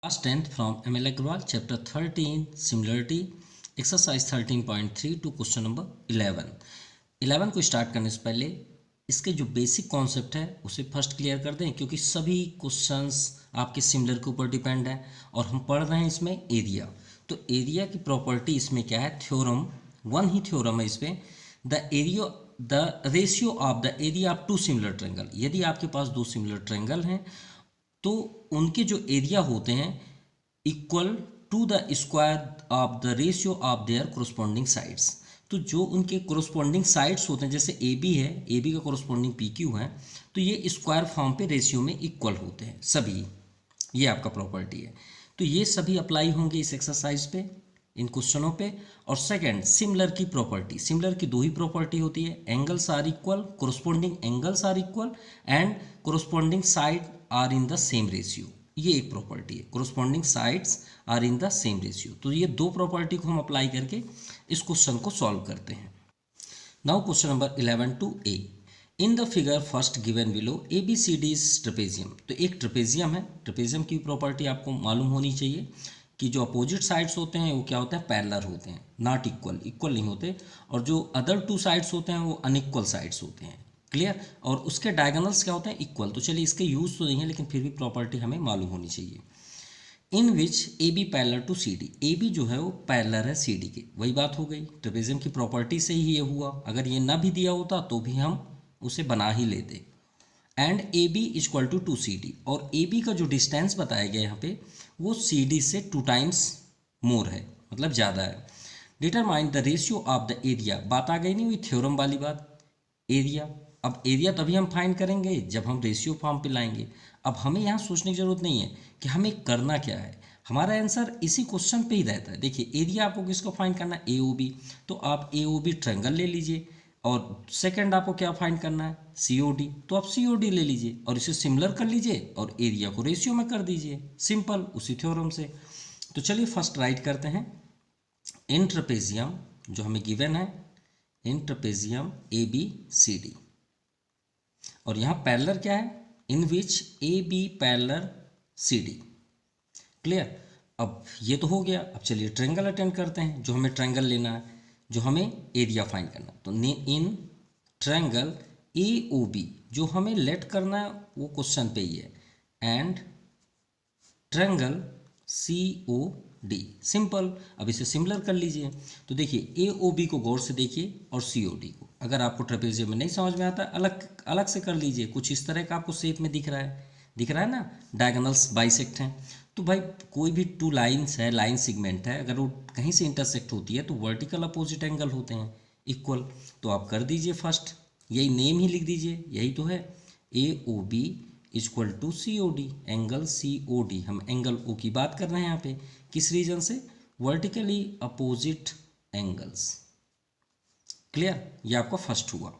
Class 10th from ML Agrawal, Chapter 13, Similarity, Exercise 13.3 to Question number 11. 11 को start करने से पहले इसके जो बेसिक कॉन्सेप्ट है उसे फर्स्ट क्लियर कर दें, क्योंकि सभी क्वेश्चंस आपके सिमिलर के ऊपर डिपेंड है और हम पढ़ रहे हैं इसमें एरिया। तो एरिया की प्रॉपर्टी इसमें क्या है, थ्योरम, वन ही थ्योरम है इसमें, the ratio of the area of two similar triangle. यदि आपके पास दो सिमिलर ट्रायंगल हैं तो उनके जो एरिया होते हैं equal to the square of the ratio of their corresponding sides. तो जो उनके कोरोस्पोंडिंग साइड्स होते हैं, जैसे ए बी है, ए बी का कोरोस्पोंडिंग पी क्यू है, तो ये स्क्वायर फॉर्म पे रेशियो में इक्वल होते हैं सभी। ये आपका प्रॉपर्टी है। तो ये सभी अप्लाई होंगे इस एक्सरसाइज पे, इन क्वेश्चनों पे। और सेकंड, सिमिलर की प्रॉपर्टी, सिमिलर की दो ही प्रॉपर्टी होती है, angles are equal, corresponding angles are equal and corresponding side are in the same ratio. ये एक प्रॉपर्टी है, corresponding sides are in the same ratio. तो ये दो प्रॉपर्टी को हम अप्लाई करके इस क्वेश्चन को सॉल्व करते हैं। Now question number 11 two A. In the figure first given below A B C D is trapezium. तो एक ट्रेपेजियम है, ट्रेपेजियम की प्रॉपर्टी आपको मालूम होनी चाहिए कि जो अपोजिट साइड्स होते हैं वो क्या होते हैं, पैरेलल होते हैं, नॉट इक्वल, इक्वल नहीं होते। और जो अदर टू साइड्स होते हैं वो अनइक्वल साइड्स होते हैं। क्लियर। और उसके डायगोनल्स क्या होते हैं, इक्वल। तो चलिए इसके यूज तो नहीं है, लेकिन फिर भी प्रॉपर्टी हमें मालूम होनी चाहिए। In which A B parallel to C D, A B जो है वो पैरेलल है सी डी के। वही बात हो गई, ट्रेपेजियम की प्रॉपर्टी से ही ये हुआ। अगर ये ना भी दिया होता तो भी हम उसे बना ही लेते। And A B equal to C D, और ए बी का जो डिस्टेंस बताया गया यहाँ पे वो सी डी से 2 टाइम्स मोर है, मतलब ज़्यादा है। Determine the ratio of the area, बात आ गई नहीं हुई थ्योरम वाली बात, एरिया। अब एरिया तभी हम फाइंड करेंगे जब हम रेशियो फॉर्म पे लाएंगे। अब हमें यहाँ सोचने की ज़रूरत नहीं है कि हमें करना क्या है, हमारा आंसर इसी क्वेश्चन पे ही रहता है। देखिए एरिया आपको किसको फाइंड करना है, ए ओ बी। तो आप ए ओ बी ट्रायंगल ले लीजिए, और सेकंड आपको क्या फाइंड करना है, सी ओ डी। तो आप सी ओ डी ले लीजिए और इसे सिमिलर कर लीजिए और एरिया को रेशियो में कर दीजिए, सिंपल, उसी थ्योरम से। तो चलिए फर्स्ट राइट करते हैं। इन ट्रेपेजियम जो हमें गिवन है, in trapezium A B C D, और यहाँ पैरेलल क्या है, in which A B parallel C D. Clear. अब ये तो हो गया। अब चलिए ट्रायंगल अटेंड करते हैं, जो हमें ट्रायंगल लेना है, जो हमें एरिया फाइंड करना है। तो in triangle A O B, जो हमें लेट करना है वो क्वेश्चन पे ही है, and triangle C O D, simple. अब इसे सिमिलर कर लीजिए। तो देखिए ए ओ बी को गौर से देखिए और सी ओ डी को। अगर आपको ट्रेपेजियम में नहीं समझ में आता, अलग अलग से कर लीजिए। कुछ इस तरह का आपको शेप में दिख रहा है, दिख रहा है ना, डायगोनल्स बाइसेक्ट हैं। तो भाई कोई भी टू लाइन्स है, लाइन सेगमेंट है, अगर वो कहीं से इंटरसेक्ट होती है तो वर्टिकल अपोजिट एंगल होते हैं, इक्वल। तो आप कर दीजिए फर्स्ट, यही नेम ही लिख दीजिए, यही तो है, A O B equal to C O D, angle C O D. हम एंगल ओ की बात कर रहे हैं यहाँ पे, किस रीजन से, वर्टिकली अपोजिट एंगल्स। क्लियर। ये आपका फर्स्ट हुआ,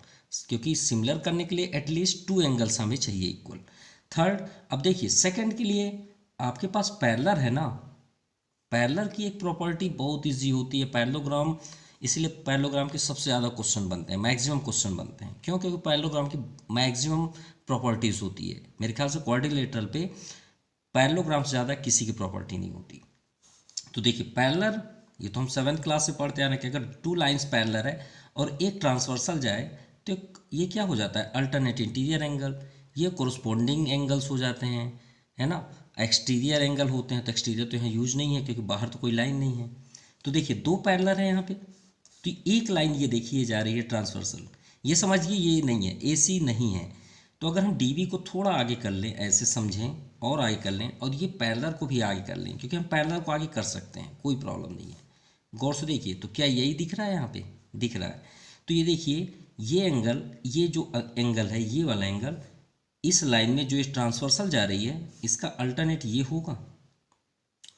क्योंकि सिमिलर करने के लिए एटलीस्ट 2 एंगल्स हमें चाहिए इक्वल। थर्ड, अब देखिए सेकंड के लिए आपके पास पैरेलल है ना, पैरेलल की एक प्रॉपर्टी बहुत इजी होती है, पैरेललोग्राम। इसलिए पैरेललोग्राम के सबसे ज़्यादा क्वेश्चन बनते हैं, मैक्सिमम क्वेश्चन बनते हैं। क्यों? क्योंकि पैरेललोग्राम की मैक्सिमम प्रॉपर्टीज़ होती है। मेरे ख्याल से क्वाड्रिलेटरल पे पैरेललोग्राम से ज़्यादा किसी की प्रॉपर्टी नहीं होती। तो देखिए पैरेलल, ये तो हम 7th क्लास से पढ़ते आ रहे हैं कि अगर 2 लाइन्स पैरेलल है और एक ट्रांसवर्सल जाए तो ये क्या हो जाता है, अल्टरनेट इंटीरियर एंगल। ये कोरस्पोंडिंग एंगल्स हो जाते हैं, है ना। एक्सटीरियर एंगल होते हैं, तो एक्सटीरियर तो यहाँ यूज नहीं है क्योंकि बाहर तो कोई लाइन नहीं है। तो देखिए 2 पैरेलल है यहाँ पे, तो एक लाइन ये देखिए जा रही है ट्रांसवर्सल, ये समझिए ये नहीं है, ए सी नहीं है। तो अगर हम डी बी को थोड़ा आगे कर लें, ऐसे समझें, और आगे कर लें, और ये पैरेलल को भी आगे कर लें, क्योंकि हम पैरेलल को आगे कर सकते हैं, कोई प्रॉब्लम नहीं है। गौर से देखिए, तो क्या यही दिख रहा है, यहाँ पे दिख रहा है। तो ये देखिए ये एंगल, ये जो एंगल है, ये वाला एंगल, इस लाइन में जो इस ट्रांसवर्सल जा रही है, इसका अल्टरनेट ये होगा,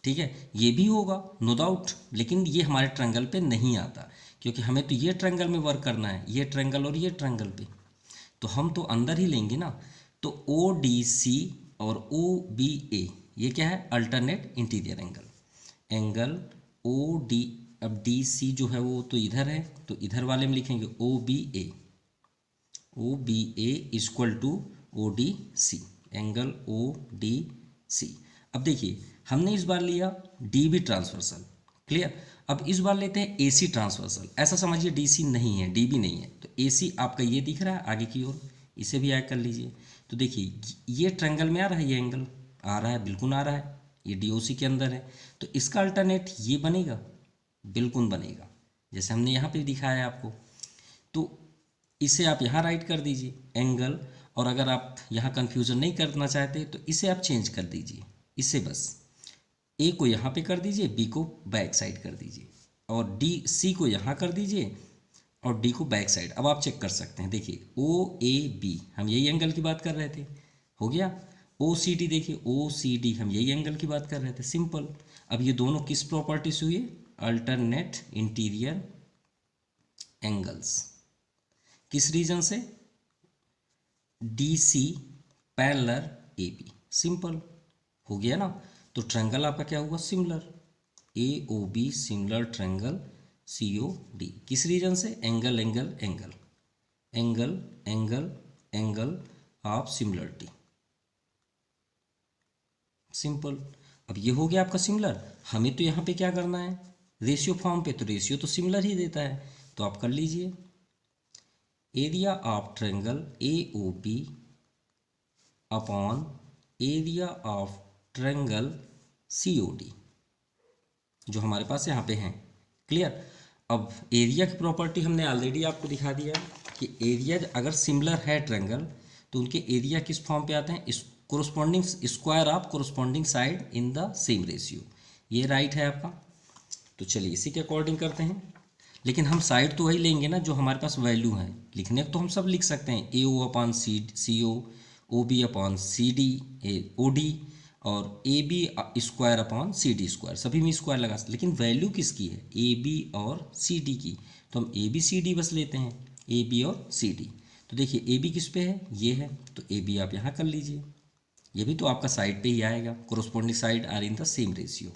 ठीक है, ये भी होगा नो डाउट। लेकिन ये हमारे ट्रायंगल पे नहीं आता, क्योंकि हमें तो ये ट्रायंगल में वर्क करना है, ये ट्रायंगल और ये ट्रायंगल पे, तो हम तो अंदर ही लेंगे ना। तो ओ डी सी और ओ बी ए, ये क्या है, alternate interior angle, angle O D. अब डी सी जो है वो तो इधर है, तो इधर वाले में लिखेंगे O B A, O B A equal to O D C, angle O D C. अब देखिए हमने इस बार लिया डी बी ट्रांसवर्सल, क्लियर। अब इस बार लेते हैं ए सी ट्रांसवर्सल, ऐसा समझिए डी सी नहीं है, डी बी नहीं है, तो ए सी आपका ये दिख रहा है आगे की ओर, इसे भी ऐड कर लीजिए। तो देखिए ये ट्रायंगल में आ रहा है, ये एंगल आ रहा है, बिल्कुल आ रहा है, ये डी ओ सी के अंदर है, तो इसका अल्टरनेट ये बनेगा, बिल्कुल बनेगा, जैसे हमने यहाँ पे दिखाया है आपको। तो इसे आप यहाँ राइट कर दीजिए एंगल, और अगर आप यहाँ कन्फ्यूज़न नहीं करना चाहते तो इसे आप चेंज कर दीजिए, इसे बस ए को यहाँ पे कर दीजिए, बी को बैक साइड कर दीजिए, और डी सी को यहाँ कर दीजिए और डी को बैक साइड। अब आप चेक कर सकते हैं, देखिए ओ ए बी हम यही एंगल की बात कर रहे थे, हो गया। ओ सी डी, देखिए ओ सी डी हम यही एंगल की बात कर रहे थे, सिंपल। अब ये दोनों किस प्रॉपर्टी से हुए, अल्टरनेट इंटीरियर एंगल्स, किस रीजन से, D C parallel A B, simple हो गया ना। तो ट्रायंगल आपका क्या हुआ, similar, A O B similar triangle C O D, किस रीजन से, angle angle angle angle angle angle of similarity, simple. अब ये हो गया आपका सिमिलर। हमें तो यहाँ पे क्या करना है, रेशियो फॉर्म पे, तो रेशियो तो सिमिलर ही देता है, तो आप कर लीजिए area of triangle A O B upon area of triangle C O D, जो हमारे पास यहाँ पे हैं, क्लियर। अब एरिया की प्रॉपर्टी हमने ऑलरेडी आपको दिखा दिया कि एरिया अगर सिमिलर है ट्रायंगल तो उनके एरिया किस फॉर्म पे आते हैं, इस corresponding square of corresponding side in the same ratio, ये राइट है आपका। तो चलिए इसी के अकॉर्डिंग करते हैं, लेकिन हम साइड तो वही लेंगे ना जो हमारे पास वैल्यू है, लिखने तो हम सब लिख सकते हैं, A O upon C O B upon C D O D, और A B square upon C D square, सभी में स्क्वायर लगा सकते, लेकिन वैल्यू किसकी है, ए बी और सी डी की, तो हम ए बी सी डी बस लेते हैं, ए बी और सी डी। तो देखिए ए बी किस पे है, ये है, तो ए बी आप यहाँ कर लीजिए, ये भी तो आपका साइड पे ही आएगा, corresponding side are in the same ratio,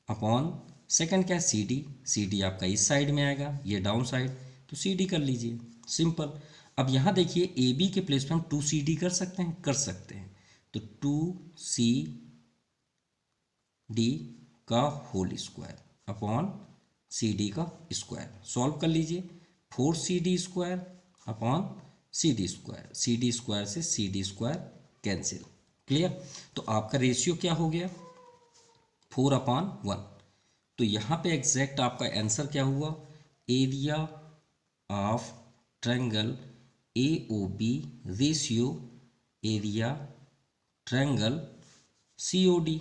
upon second क्या है, सी डी आपका इस साइड में आएगा, ये डाउन साइड, तो सी डी कर लीजिए, सिंपल। अब यहाँ देखिए ए बी के प्लेस पे हम टू सी डी कर सकते हैं, कर सकते हैं, तो टू सी डी का whole square upon C D का स्क्वायर, सॉल्व कर लीजिए, four C D square upon C D square, C D square से C D square cancel, clear. तो आपका रेशियो क्या हो गया, 4/1। तो यहाँ पे एग्जैक्ट आपका आंसर क्या हुआ, area of triangle A O B ratio area triangle C O D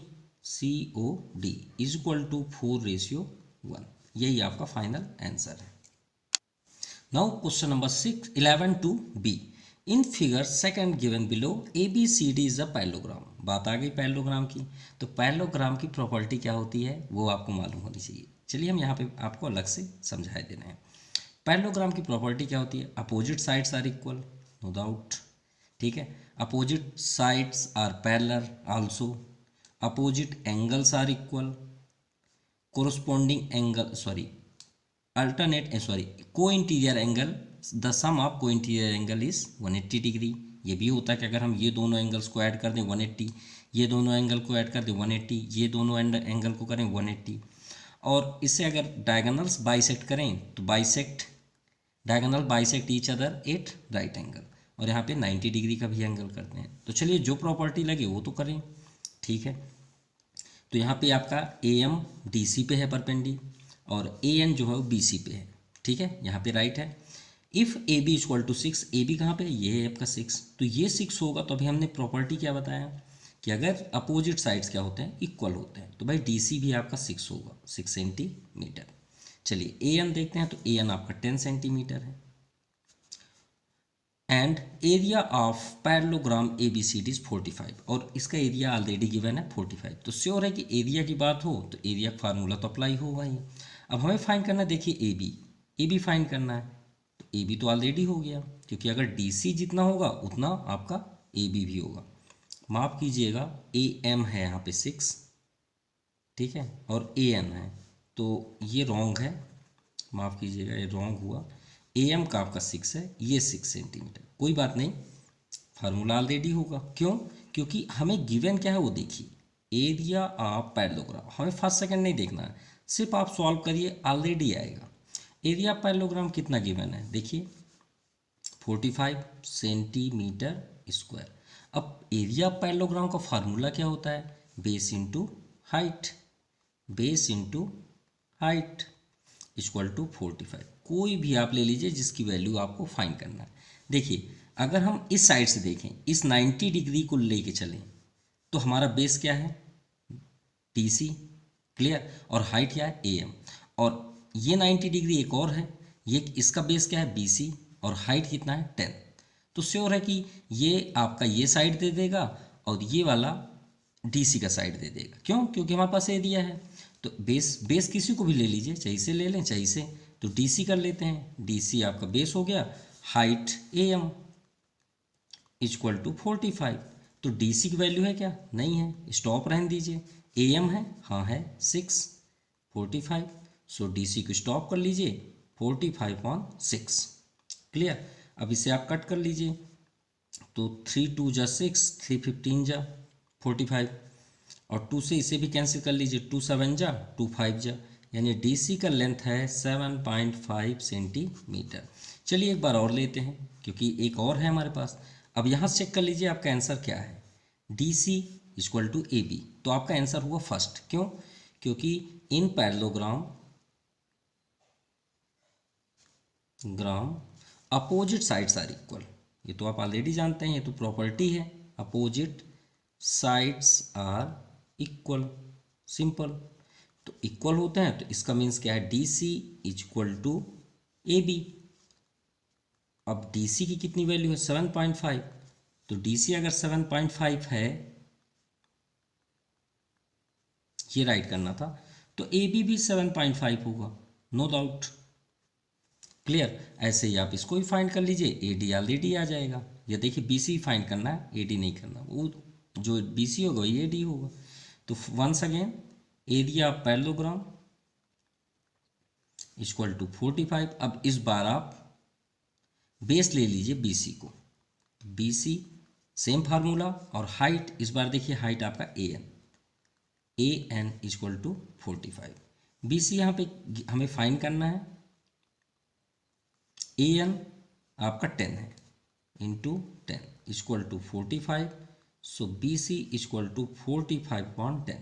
is equal to 4:1, यही आपका फाइनल आंसर है। Now question number 11 two B, in figure second given below A B C D is a parallelogram. बात आ गई parallelogram की, तो parallelogram की property क्या होती है वो आपको मालूम होनी चाहिए। चलिए हम यहाँ पे आपको अलग से समझाए देना है। पैरेललोग्राम की प्रॉपर्टी क्या होती है, opposite sides are equal, no doubt, ठीक है, opposite sides are parallel also, opposite angles are equal, corresponding angle alternate co-interior angle, the sum of co-interior angle is 180 degree. ये भी होता है कि अगर हम ये दोनों एंगल्स को ऐड कर दें 180, ये दोनों एंगल को ऐड कर दें 180, ये दोनों एंगल को करें 180, और इससे अगर डायगोनल्स बाइसेक्ट करें तो diagonal bisect each other at right angle, और यहाँ पे 90 डिग्री का भी एंगल करते हैं। तो चलिए जो प्रॉपर्टी लगे वो तो करें, ठीक है। तो यहाँ पे आपका ए एम डी सी पे है परपेंडी, और ए एन जो है वो बी सी पे है, ठीक है, यहाँ पे राइट है। If A B equal to 6, A B कहाँ पे, ये है आपका 6, तो ये 6 होगा। तो अभी हमने प्रॉपर्टी क्या बताया कि अगर अपोजिट साइड्स क्या होते हैं, इक्वल होते हैं, तो भाई डी सी भी आपका 6 होगा, 6 सेंटीमीटर। चलिए ए एन देखते हैं, तो ए एन आपका 10 सेंटीमीटर है, and area of parallelogram A B C D is 45, और इसका एरिया ऑलरेडी गिवन है 45। तो श्योर है कि एरिया की बात हो तो एरिया का फार्मूला तो अप्लाई होगा ही। अब हमें फाइंड करना है, देखिए ए बी फाइंड करना है, तो ए बी तो ऑलरेडी हो गया, क्योंकि अगर डी सी जितना होगा उतना आपका ए बी भी होगा। माफ़ कीजिएगा, ए एम है यहाँ पे 6, ठीक है, और ए एन है, तो ये रॉन्ग है, माफ़ कीजिएगा ये रॉन्ग हुआ। ए एम का आपका 6 है, ये 6 सेंटीमीटर, कोई बात नहीं, फार्मूला ऑलरेडी होगा। क्यों, क्योंकि हमें गिवन क्या है वो देखिए, एरिया ऑफ पैरेललोग्राम। हमें फर्स्ट सेकंड नहीं देखना है, सिर्फ आप सॉल्व करिए, ऑलरेडी आएगा। एरिया ऑफ पैरेललोग्राम कितना गिवन है, देखिए 45 सेंटीमीटर स्क्वायर। अब एरिया ऑफ पैरेललोग्राम का फार्मूला क्या होता है, base into height, base into height equal to 45। कोई भी आप ले लीजिए जिसकी वैल्यू आपको फाइंड करना है। देखिए अगर हम इस साइड से देखें, इस 90 डिग्री को लेके चलें, तो हमारा बेस क्या है, DC, क्लियर, और हाइट क्या है, AM, और ये 90 डिग्री एक और है, ये इसका बेस क्या है, BC, और हाइट कितना है 10। तो श्योर है कि ये आपका ये साइड दे देगा और ये वाला DC का साइड दे देगा। क्यों, क्योंकि हमारे पास एरिया है। तो बेस किसी को भी ले लीजिए, चाहे इसे ले लें चाहे इसे, तो DC कर लेते हैं, DC आपका बेस हो गया, हाइट AM इक्वल टू 45। तो DC की वैल्यू है क्या, नहीं है, स्टॉप रहने दीजिए। AM है, हाँ है 6, 45, सो DC को स्टॉप कर लीजिए 45/6, क्लियर। अब इसे आप कट कर लीजिए, तो 3 2 जा 6, 3 15 जा 45, और 2 से इसे भी कैंसिल कर लीजिए, 2 7 जा 2 5 जा, यानी DC का लेंथ है 7.5 सेंटीमीटर। चलिए एक बार और लेते हैं, क्योंकि एक और है हमारे पास। अब यहाँ से चेक कर लीजिए आपका आंसर क्या है, DC इक्वल टू AB। तो आपका आंसर हुआ फर्स्ट। क्यों, क्योंकि in parallelogram opposite sides are equal. ये तो आप ऑलरेडी जानते हैं, ये तो प्रॉपर्टी है, opposite sides are equal, simple. तो इक्वल होते हैं तो इसका मीन्स क्या है, DC इक्वल टू AB। अब DC की कितनी वैल्यू है, 7.5, तो DC अगर 7.5 है, ये राइट करना था, तो AB भी 7.5 होगा, नो डाउट, क्लियर। ऐसे ही आप इसको भी फाइंड कर लीजिए, AD ऑलरेडी आ जाएगा। या देखिए BC फाइंड करना है, AD नहीं करना, वो जो BC होगा वही AD होगा। तो once again area of parallelogram equal to 45। अब इस बार आप बेस ले लीजिए BC को, BC सेम फार्मूला, और हाइट इस बार देखिए हाइट आपका AN इक्वल टू 45। BC यहाँ पे हमें फाइंड करना है, AN आपका 10 है, into 10 equal to 45, so BC equal to 45/10।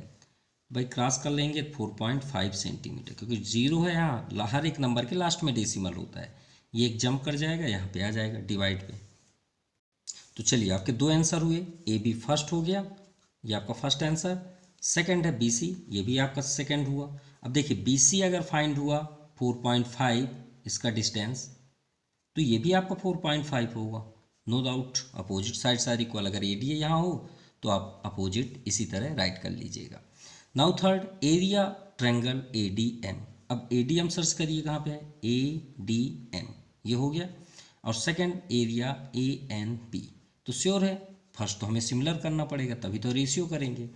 भाई क्रॉस कर लेंगे 4.5 सेंटीमीटर, क्योंकि 0 है यहाँ, हर एक नंबर के लास्ट में डेसिमल होता है, ये एक जंप कर जाएगा, यहाँ पे आ जाएगा डिवाइड पे। तो चलिए आपके दो आंसर हुए, AB फर्स्ट हो गया, ये आपका फर्स्ट आंसर। सेकंड है BC, ये भी आपका सेकंड हुआ। अब देखिए BC अगर फाइंड हुआ 4.5 इसका डिस्टेंस, तो ये भी आपका 4.5 होगा, no doubt, opposite sides are equal. अगर AD यहाँ हो तो आप अपोजिट इसी तरह राइट कर लीजिएगा। Now third, area triangle ADM। अब ADM सर्च करिए कहाँ पे है, ADM, ये हो गया। और सेकंड एरिया ANP। तो श्योर है फर्स्ट तो हमें सिमिलर करना पड़ेगा, तभी तो रेशियो करेंगे।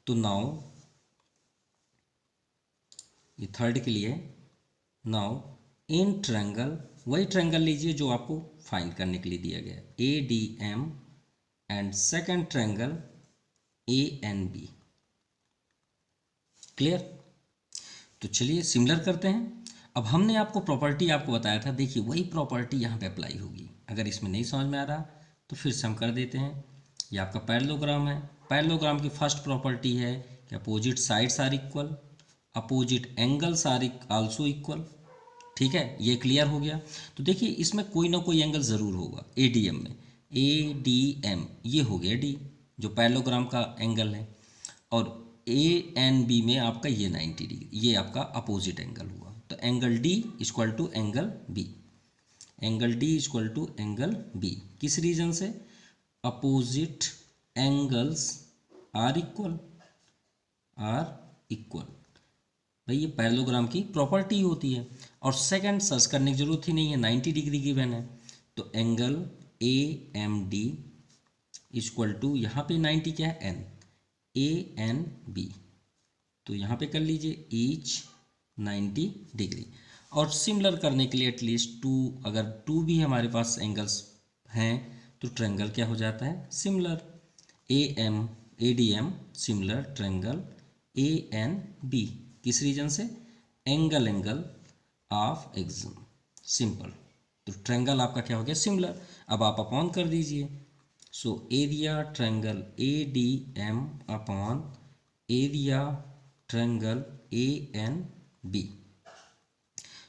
तो नाउ ये थर्ड के लिए, नाउ इन ट्रायंगल, वही ट्रायंगल लीजिए जो आपको फाइंड करने के लिए दिया गया है, ADM and second triangle ANB, clear. तो चलिए सिमिलर करते हैं। अब हमने आपको प्रॉपर्टी आपको बताया था, देखिए वही प्रॉपर्टी यहाँ पे अप्लाई होगी। अगर इसमें नहीं समझ में आ रहा तो फिर से हम कर देते हैं। ये आपका पैरेललोग्राम है, पैरेललोग्राम की फर्स्ट प्रॉपर्टी है कि opposite sides are equal, opposite angles are also equal, ठीक है, ये क्लियर हो गया। तो देखिए इसमें कोई ना कोई एंगल ज़रूर होगा ADM में, ADM ये हो गया D, जो पैरेललोग्राम का एंगल है, और ANB में आपका ये 90 डिग्री, ये आपका अपोजिट एंगल हुआ। तो angle D equal to angle B, angle D equal to angle B, किस रीजन से, अपोजिट एंगल्स आर इक्वल, भाई ये पैरेललोग्राम की प्रॉपर्टी होती है। और सेकंड सर्च करने की जरूरत ही नहीं है, 90 डिग्री गिवन है, तो एंगल AMD इक्वल टू यहाँ पे 90 क्या है N, ANB, तो यहाँ पे कर लीजिए ईच 90 डिग्री। और सिमिलर करने के लिए एटलीस्ट 2, अगर 2 भी हमारे पास एंगल्स हैं तो ट्रायंगल क्या हो जाता है, similar, AM ADM similar triangle ANB, किस रीजन से? Angle of axis, simple. तो ट्रायंगल आपका क्या हो गया? सिमिलर। अब आप अपॉन कर दीजिए। सो area triangle ADM upon area triangle ANB।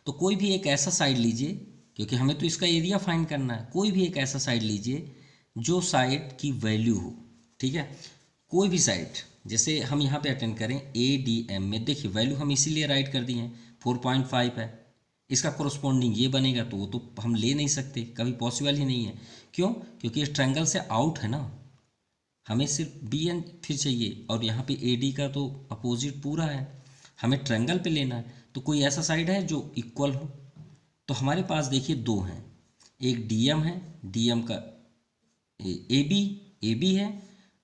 तो कोई भी एक ऐसा साइड लीजिए, क्योंकि हमें तो इसका एरिया फाइंड करना है। कोई भी एक ऐसा साइड लीजिए जो साइड की वैल्यू हो, ठीक है। कोई भी साइड, जैसे हम यहाँ पे अटेंड करें ADM में, देखिए वैल्यू हम इसीलिए राइट कर दी हैं, 4.5 है। इसका कोरस्पॉन्डिंग ये बनेगा, तो वो तो हम ले नहीं सकते, कभी पॉसिबल ही नहीं है। क्यों? क्योंकि इस ट्रायंगल से आउट है ना, हमें सिर्फ BN फिर चाहिए, और यहाँ पे AD का तो अपोजिट पूरा है, हमें ट्रायंगल पे लेना है। तो कोई ऐसा साइड है जो इक्वल हो। तो हमारे पास देखिए दो हैं, एक DM है, DM का AB है,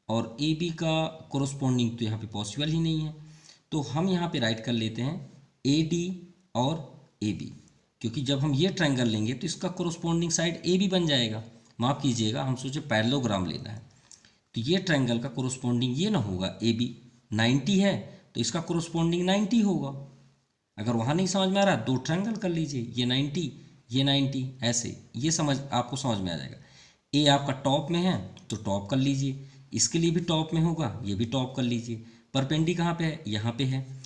और AB का कोरस्पॉन्डिंग तो यहाँ पे पॉसिबल ही नहीं है। तो हम यहाँ पे राइट कर लेते हैं AD और AB, क्योंकि जब हम ये ट्रायंगल लेंगे तो इसका कोरस्पॉन्डिंग साइड AB बन जाएगा। माफ़ कीजिएगा, हम सोचे पैरेललोग्राम लेना है, तो ये ट्रायंगल का कोरस्पॉन्डिंग ये ना होगा AB, 90 है तो इसका कोरस्पॉन्डिंग 90 होगा। अगर वहाँ नहीं समझ में आ रहा, दो ट्रायंगल कर लीजिए, ये 90 ये 90, ऐसे ये समझ आपको समझ में आ जाएगा। ए आपका टॉप में है तो टॉप कर लीजिए, इसके लिए भी टॉप में होगा, ये भी टॉप कर लीजिए। परपेंडी कहाँ पे है? यहाँ पे है।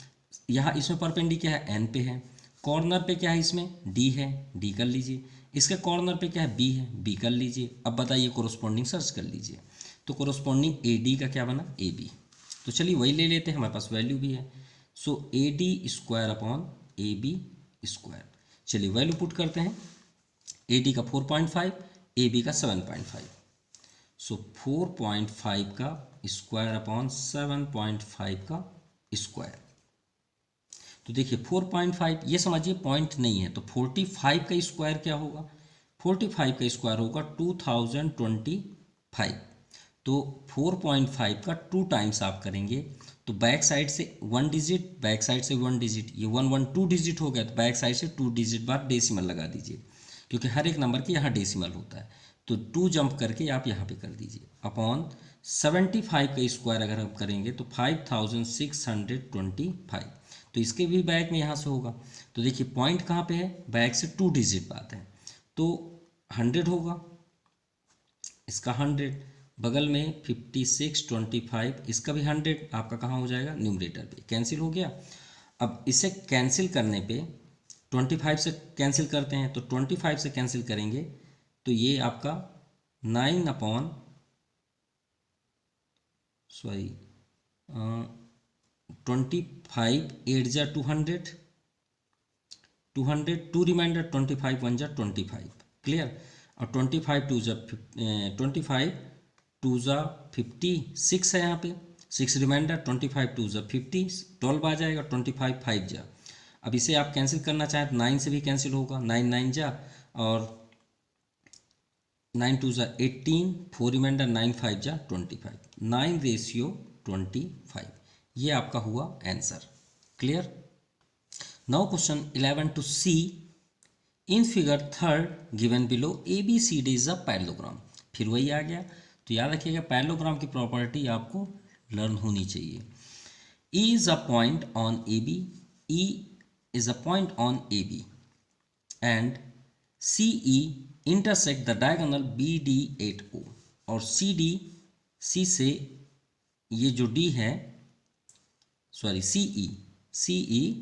यहाँ इसमें परपेंडी क्या है? N पे है। कॉर्नर पे क्या है? इसमें D है, D कर लीजिए। इसके कॉर्नर पे क्या है? B है, B कर लीजिए। अब बताइए कोरस्पॉन्डिंग सर्च कर लीजिए, तो कोरस्पॉन्डिंग AD का क्या बना? AB। तो चलिए वही ले लेते हैं, हमारे पास वैल्यू भी है। सो AD square upon AB square. चलिए वैल्यू पुट करते हैं। AD का 4.5, AB का 7.5। सो 4.5 का स्क्वायर अपॉन 7.5 का स्क्वायर। तो देखिए 4.5, ये समझिए पॉइंट नहीं है, तो 45 का स्क्वायर क्या होगा? 45 का स्क्वायर होगा 2025। तो 4.5 का 2 टाइम्स आप करेंगे तो बैक साइड से 1 डिजिट, बैक साइड से 1 डिजिट, ये 1 1 2 डिजिट हो गया, तो बैक साइड से 2 डिजिट बाद डेसिमल लगा दीजिए, क्योंकि हर एक नंबर के यहाँ डेसिमल होता है। तो 2 जंप करके आप यहाँ पे कर दीजिए अपॉन 75 का स्क्वायर अगर हम करेंगे तो 5625। तो इसके भी बैक में यहाँ से होगा। तो देखिए पॉइंट कहाँ पे है? बैक से 2 डिजिट बात है, तो 100 होगा, इसका 100, बगल में 5625, इसका भी 100, आपका कहाँ हो जाएगा? न्यूमरेटर पे। कैंसिल हो गया। अब इसे कैंसिल करने पे 25 से कैंसिल करते हैं, तो 25 से कैंसिल करेंगे तो ये आपका 9 अपॉन 25 8 जा 200, 2 रिमाइंडर 25 1 जा 25, क्लियर। और 25 2 जा 25 2 जा 56 है यहाँ पे, 6 रिमाइंडर 25 2 जा 50, 12 आ जाएगा, 25 5 जा। अब इसे आप कैंसिल करना चाहें तो 9 से भी कैंसिल होगा, 9 9 जा, और 9 2 जा 18, 4 रिमाइंडर 9 5 जा 25, 9:25। ये आपका हुआ answer, clear. Now question 11 two C. In figure third given below ABCD is a parallelogram. फिर वही आ गया। तो याद रखिएगा पैरेललोग्राम की प्रॉपर्टी आपको लर्न होनी चाहिए। E is a point on AB, E is a point on AB and CE intersect the diagonal BD at O। और CD C से ये जो D है, CE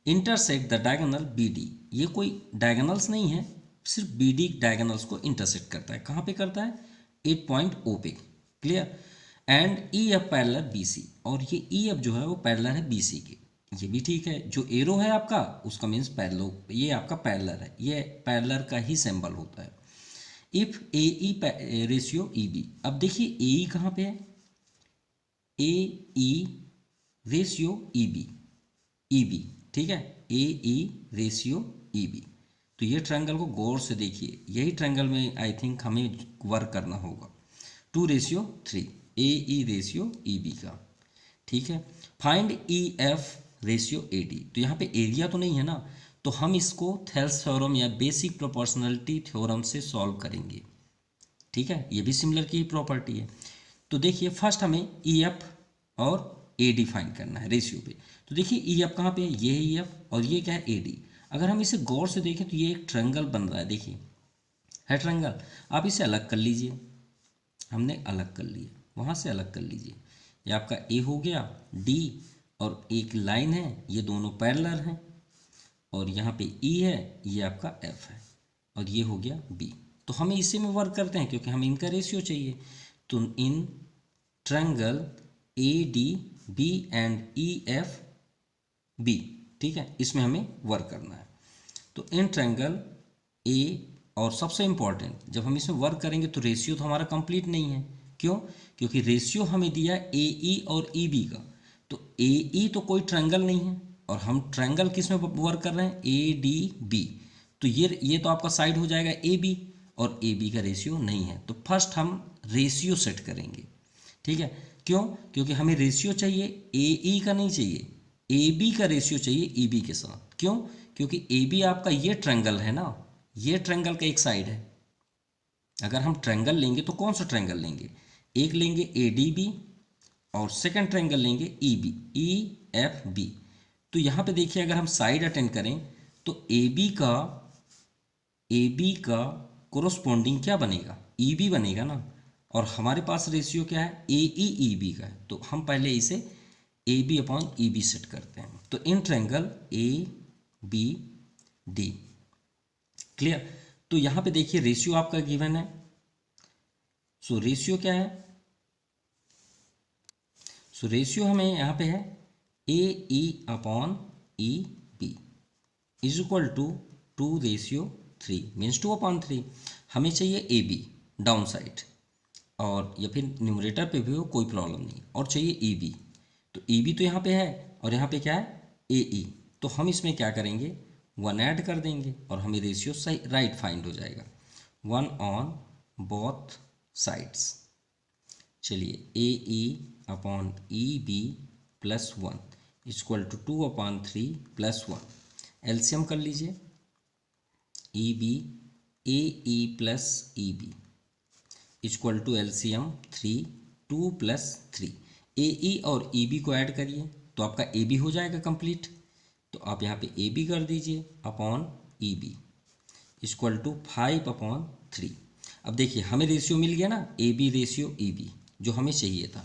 intersect the diagonal BD। ये कोई डायगोनल्स नहीं है, सिर्फ BD डायगोनल्स को इंटरसेक्ट करता है। कहाँ पे करता है? 8 पॉइंट O पे, clear. And EF parallel BC, और ये EF जो है वो पैरेलल है BC के। ये भी ठीक है, जो एरो है आपका उसका मीन्स पैरेलल, ये आपका पैरेलल है, ये पैरेलल का ही सिंबल होता है। If AE ratio EB। अब देखिए AE कहाँ पे है? AE रेशियो EB, ठीक है, AE रेशियो EB। तो ये ट्रायंगल को गौर से देखिए, यही ट्रायंगल में आई थिंक हमें वर्क करना होगा। 2:3 AE रेशियो EB का, ठीक है। Find EF ratio AD। तो यहाँ पे एरिया तो नहीं है ना, तो हम इसको थेल्स थ्योरम या बेसिक प्रोपोर्शनलिटी थ्योरम से सॉल्व करेंगे, ठीक है। ये भी सिमिलर की प्रॉपर्टी है। तो देखिए फर्स्ट हमें ई एफ और ए डी फाइंड करना है रेशियो पे। तो देखिए ई एफ कहाँ पे है, ये है ई एफ और ये क्या है ए डी। अगर हम इसे गौर से देखें तो ये एक ट्रायंगल बन रहा है, देखिए है ट्रायंगल। आप इसे अलग कर लीजिए, हमने अलग कर लिया, वहाँ से अलग कर लीजिए। ये आपका ए हो गया, डी और एक लाइन है, ये दोनों पैरेलल हैं, और यहाँ पे ई है, ये आपका एफ है, और ये हो गया बी। तो हमें इसी में वर्क करते हैं क्योंकि हमें इनका रेशियो चाहिए। तो in triangle A D B and E F B, ठीक है, इसमें हमें वर्क करना है। तो इन ट्रायंगल ए, और सबसे इंपॉर्टेंट जब हम इसमें वर्क करेंगे तो रेशियो तो हमारा कंप्लीट नहीं है। क्यों? क्योंकि रेशियो हमें दिया ए ई और ई बी का। तो ए ई तो कोई ट्रायंगल नहीं है, और हम ट्रायंगल किस में वर्क कर रहे हैं, ए डी बी। तो ये तो आपका साइड हो जाएगा ए बी, और ए बी का रेशियो नहीं है। तो फर्स्ट हम रेशियो सेट करेंगे, ठीक है। क्यों? क्योंकि हमें रेशियो चाहिए, ए ई का नहीं चाहिए, ए बी का रेशियो चाहिए ई बी के साथ। क्यों? क्योंकि ए बी आपका ये ट्रायंगल है ना, ये ट्रायंगल का एक साइड है। अगर हम ट्रायंगल लेंगे तो कौन सा ट्रायंगल लेंगे, एक लेंगे ए डी बी और सेकंड ट्रायंगल लेंगे E B, E F B. तो यहाँ पे देखिए अगर हम साइड अटेंड करें तो ए बी का कोरोस्पोंडिंग क्या बनेगा, ई बी बनेगा ना। और हमारे पास रेशियो क्या है, ए ई बी का है। तो हम पहले इसे A B upon E B set करते हैं। तो in triangle A B D, clear. तो यहाँ पे देखिए रेशियो आपका गिवन है। सो रेशियो क्या है, सो रेशियो हमें यहाँ पे है A E upon E B is equal to 2:3, means 2/3। हमें चाहिए ए बी डाउन साइड, और या फिर न्यूमरेटर पे भी हो कोई प्रॉब्लम नहीं, और चाहिए ई बी। तो ई बी तो यहाँ पे है, और यहाँ पे क्या है ए ई। तो हम इसमें क्या करेंगे, 1 ऐड कर देंगे और हमें रेशियो सही राइट फाइंड हो जाएगा, 1 ऑन बोथ साइड्स। चलिए A E upon E B plus 1 equal to 2/3 plus 1। LCM कर लीजिए, E B A E plus E B equal to LCM 3, 2 plus 3। A E और ई बी को add करिए तो आपका ए बी हो जाएगा कंप्लीट। तो आप यहाँ पे ए बी कर दीजिए upon E B equal to 5/3। अब देखिए हमें रेशियो मिल गया ना, A B ratio E B, जो हमें चाहिए था।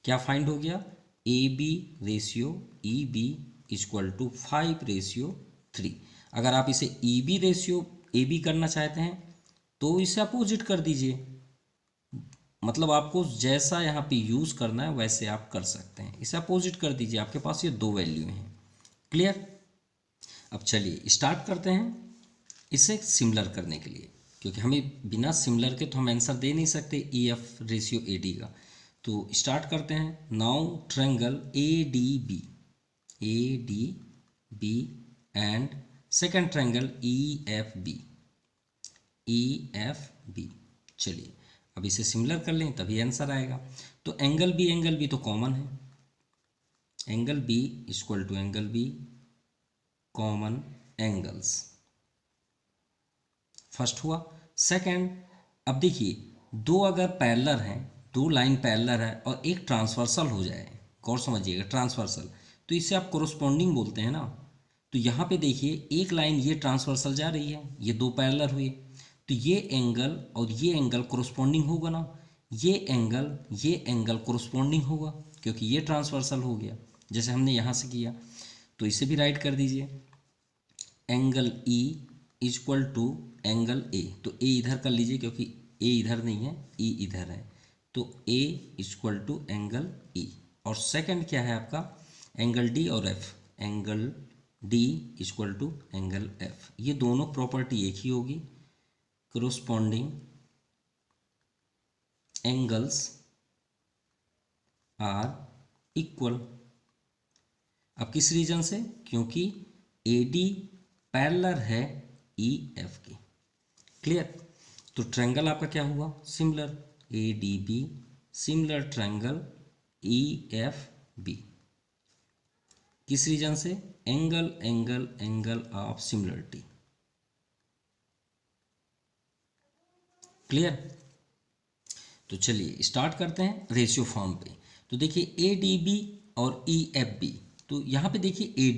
क्या फाइंड हो गया, A B ratio E B equal to 5:3। अगर आप इसे E B ratio A B करना चाहते हैं तो इसे अपोजिट कर दीजिए, मतलब आपको जैसा यहाँ पे यूज़ करना है वैसे आप कर सकते हैं। इसे अपोजिट कर दीजिए, आपके पास ये 2 वैल्यू हैं, क्लियर। अब चलिए स्टार्ट करते हैं इसे सिमिलर करने के लिए, क्योंकि हमें बिना सिमिलर के तो हम आंसर दे नहीं सकते E F ratio A D का। तो स्टार्ट करते हैं। Now triangle A D B and second triangle E F B. चलिए अब इसे सिमिलर कर लें तभी आंसर आएगा। तो एंगल बी तो कॉमन है, angle B equal to angle B common angles, first हुआ। सेकंड, अब देखिए दो अगर पैरेलल हैं, दो लाइन पैरेलल है और एक ट्रांसवर्सल हो जाए, गौर समझिएगा ट्रांसवर्सल, तो इसे आप कोरोस्पोंडिंग बोलते हैं ना। तो यहाँ पे देखिए एक लाइन ये ट्रांसवर्सल जा रही है, ये दो पैरेलल हुए, तो ये एंगल और ये एंगल कोरोस्पोंडिंग होगा ना, ये एंगल कोरोस्पोंडिंग होगा क्योंकि ये ट्रांसवर्सल हो गया जैसे हमने यहाँ से किया। तो इसे भी राइट कर दीजिए, angle E equal to angle A. तो ए इधर कर लीजिए क्योंकि ए इधर नहीं है, ई इधर है, तो A equal to angle E. और सेकंड क्या है आपका, एंगल डी और F, angle D equal to angle F. ये दोनों प्रॉपर्टी एक ही होगी, corresponding angles are equal। अब किस रीजन से, क्योंकि AD पैरेलल है EF के, क्लियर। तो ट्रायंगल आपका क्या हुआ, similar, ADB similar triangle EFB। किस रीजन से, एंगल ऑफ सिमिलरिटी, क्लियर। तो चलिए स्टार्ट करते हैं रेशियो फॉर्म पे। तो देखिए ए डी बी और ई एफ बी, तो यहाँ पे देखिए ए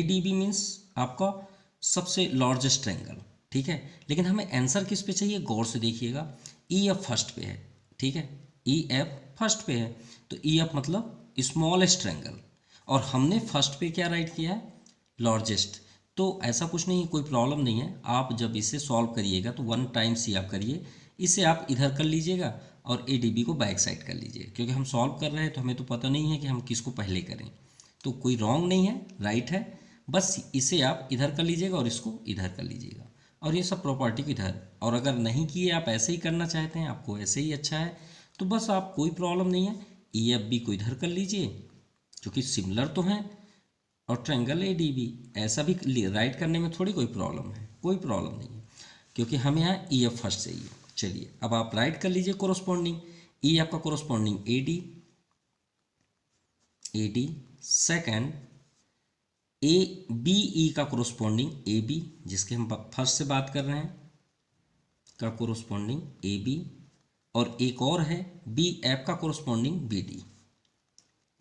डी बी मीन्स आपका सबसे लार्जेस्ट ट्रायंगल, ठीक है। लेकिन हमें आंसर किस पे चाहिए, गौर से देखिएगा, ई एफ फर्स्ट पे है, ठीक है, ई एफ फर्स्ट पे है, तो ई एफ मतलब स्मॉलेस्ट ट्रायंगल, और हमने फर्स्ट पे क्या राइट किया है, लार्जेस्ट। तो ऐसा कुछ नहीं है, कोई प्रॉब्लम नहीं है। आप जब इसे सॉल्व करिएगा तो 1 टाइम्स ही आप करिए, इसे आप इधर कर लीजिएगा और ए डी बी को बैक साइड कर लीजिए, क्योंकि हम सॉल्व कर रहे हैं तो हमें तो पता नहीं है कि हम किसको पहले करें। तो कोई रॉन्ग नहीं है, राइट है, बस इसे आप इधर कर लीजिएगा और इसको इधर कर लीजिएगा, और ये सब प्रॉपर्टी को इधर। और अगर नहीं किए, आप ऐसे ही करना चाहते हैं, आपको ऐसे ही अच्छा है, तो बस आप कोई प्रॉब्लम नहीं है, ई एफ बी को इधर कर लीजिए, क्योंकि सिमिलर तो हैं, और ट्रायंगल ए डी बी ऐसा भी राइट करने में थोड़ी कोई प्रॉब्लम है, कोई प्रॉब्लम नहीं है, क्योंकि हमें यहाँ ई एफ फर्स्ट चाहिए। चलिए अब आप राइट कर लीजिए कोरोस्पॉन्डिंग, ई आपका corresponding A D, second A B E का कोरोस्पॉन्डिंग ए बी, जिसके हम फर्स्ट से बात कर रहे हैं, का कोरोस्पॉन्डिंग ए बी, और एक और है बी एफ का कोरोस्पॉन्डिंग बी डी।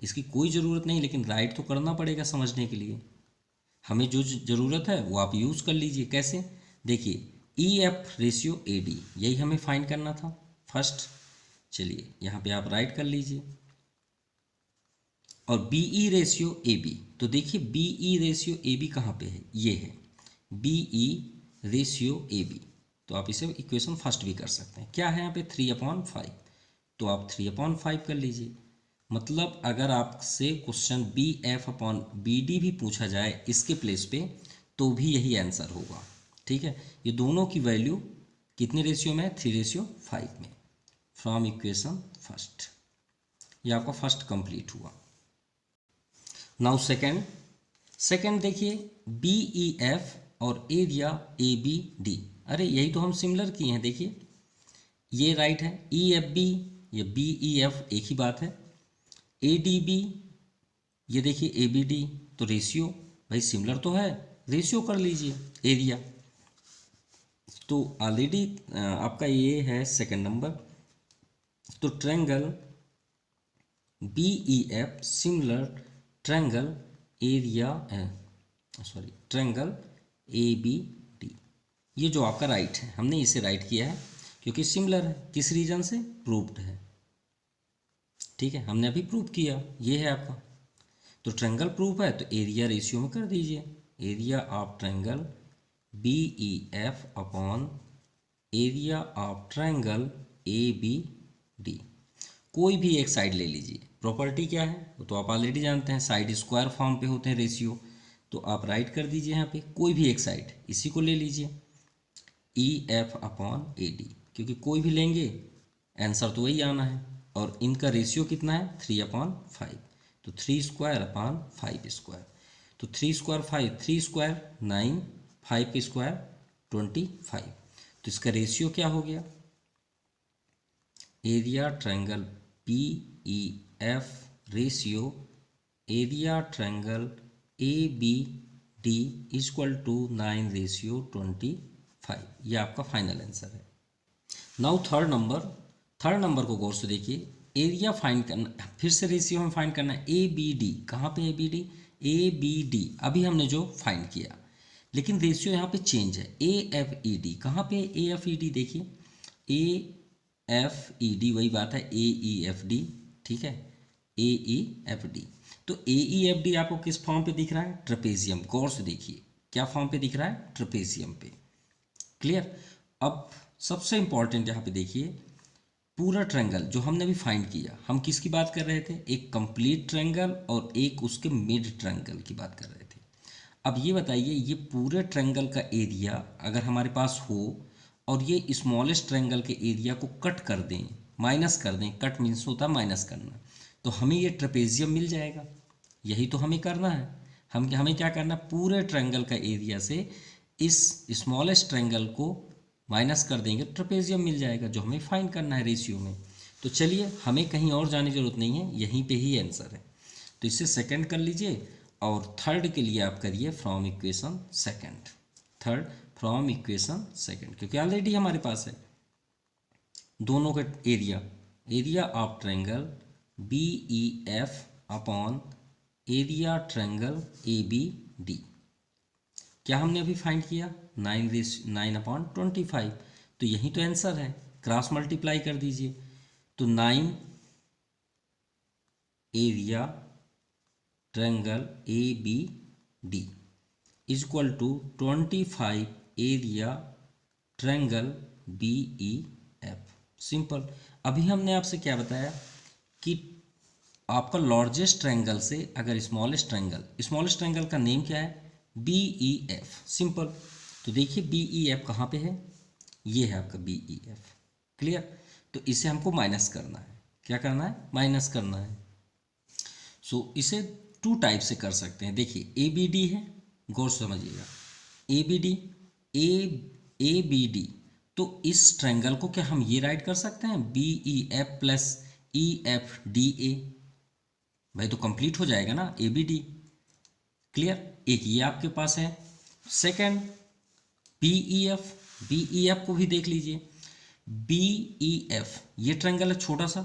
इसकी कोई ज़रूरत नहीं, लेकिन राइट तो करना पड़ेगा समझने के लिए। हमें जो ज़रूरत है वो आप यूज़ कर लीजिए। कैसे, देखिए ई एफ रेशियो ए डी, यही हमें फाइंड करना था फर्स्ट। चलिए यहाँ पे आप राइट कर लीजिए, और B E ratio A B, तो देखिए B E ratio A B कहाँ पे है, ये है B E ratio A B. तो आप इसे इक्वेशन फर्स्ट भी कर सकते हैं, क्या है यहाँ पे 3/5, तो आप 3/5 कर लीजिए। मतलब अगर आपसे question B F upon B D भी पूछा जाए इसके प्लेस पे, तो भी यही आंसर होगा, ठीक है। ये दोनों की वैल्यू कितने रेशियो में है, 3/5 में, फ्रॉम इक्वेशन फर्स्ट। ये आपका फर्स्ट कंप्लीट हुआ। नाउ सेकेंड देखिए बी ई एफ और एरिया ए बी डी, अरे यही तो हम सिमिलर किए हैं। देखिए ये राइट है, ई एफ बी, ये बी ई एफ एक ही बात है, ए डी बी, ये देखिए ए बी डी, तो रेशियो भाई सिमिलर तो है, रेशियो कर लीजिए एरिया। तो ऑलरेडी आपका ये है सेकंड नंबर। तो triangle B E F similar triangle area, triangle A B D, ये जो आपका राइट है, हमने इसे राइट किया है क्योंकि सिमिलर है। किस रीजन से, प्रूव्ड है, ठीक है, हमने अभी प्रूव किया, ये है आपका। तो ट्रायंगल प्रूफ है तो एरिया रेशियो में कर दीजिए, area of triangle B E F upon area of triangle A B D. कोई भी एक साइड ले लीजिए, प्रॉपर्टी क्या है वो तो आप ऑलरेडी जानते हैं, साइड स्क्वायर फॉर्म पे होते हैं रेशियो, तो आप राइट कर दीजिए यहाँ पे कोई भी एक साइड, इसी को ले लीजिए ई एफ अपॉन ए डी, क्योंकि कोई भी लेंगे आंसर तो वही आना है, और इनका रेशियो कितना है 3/5, तो 3 स्क्वायर अपॉन 5 स्क्वायर, तो 3 स्क्वायर 5, 3 स्क्वायर 9, 5 के स्क्वायर 25, तो इसका रेशियो क्या हो गया, area triangle P E F ratio area triangle A B D equal to 9/25, ये आपका फाइनल आंसर है। नाउ थर्ड नंबर को गौर से देखिए, एरिया फाइंड करना, फिर से रेशियो हमें फाइंड करना है ए बी डी, कहाँ पे A B D, A B D अभी हमने जो फाइंड किया, लेकिन रेशियो यहाँ पे चेंज है, ए एफ ई डी, कहाँ पे ए एफ ई डी, देखिए ए एफ ई डी वही बात है, ए ई एफ डी, ठीक है, ए ई एफ डी। तो ए ई एफ डी आपको किस फॉर्म पे दिख रहा है, ट्रेपेजियम, गौर से देखिए क्या फॉर्म पे दिख रहा है, ट्रेपेजियम पे, क्लियर। अब सबसे इंपॉर्टेंट यहाँ पे देखिए, पूरा ट्रायंगल जो हमने अभी फाइंड किया, हम किसकी बात कर रहे थे, एक कंप्लीट ट्रायंगल और एक उसके मिड ट्रायंगल की बात कर रहे थे। अब ये बताइए, ये पूरे ट्रायंगल का एरिया अगर हमारे पास हो और ये स्मॉलेस्ट ट्रायंगल के एरिया को कट कर दें, माइनस कर दें, कट मीन्स होता है माइनस करना, तो हमें ये ट्रेपेजियम मिल जाएगा। यही तो हमें करना है, हमें क्या करना है, पूरे ट्रायंगल का एरिया से इस स्मॉलेस्ट ट्रायंगल को माइनस कर देंगे, ट्रेपेजियम मिल जाएगा, जो हमें फाइंड करना है रेशियो में। तो चलिए हमें कहीं और जाने की जरूरत नहीं है, यहीं पे ही आंसर है। तो इससे सेकंड कर लीजिए, और थर्ड के लिए आप करिए from equation second, third from equation second, क्योंकि ऑलरेडी हमारे पास है दोनों का area, area of triangle B E F upon area triangle A B D. क्या हमने अभी फाइंड किया? 9/25, तो यही तो आंसर है। क्रॉस मल्टीप्लाई कर दीजिए, तो 9 area triangle A B D is equal to 25 area triangle B E F. Simple. अभी हमने आपसे क्या बताया कि आपका लार्जेस्ट ट्रायंगल से अगर स्मॉलेस्ट ट्रायंगल का नेम क्या है? B E F. सिंपल। तो देखिए बी ई एफ कहाँ पे है? ये है आपका बी ई एफ। क्लियर? तो इसे हमको माइनस करना है। क्या करना है? माइनस करना है। सो इसे टू टाइप से कर सकते हैं। देखिए ए बी डी है, गौर से समझिएगा, A B D, A B D. तो इस ट्रायंगल को क्या हम ये राइट कर सकते हैं? B E F plus E F D A. भाई तो कंप्लीट हो जाएगा ना ए बी डी। क्लियर? एक ये आपके पास है। Second B E F, B E F को भी देख लीजिए। बी ई एफ ये ट्रायंगल है छोटा सा,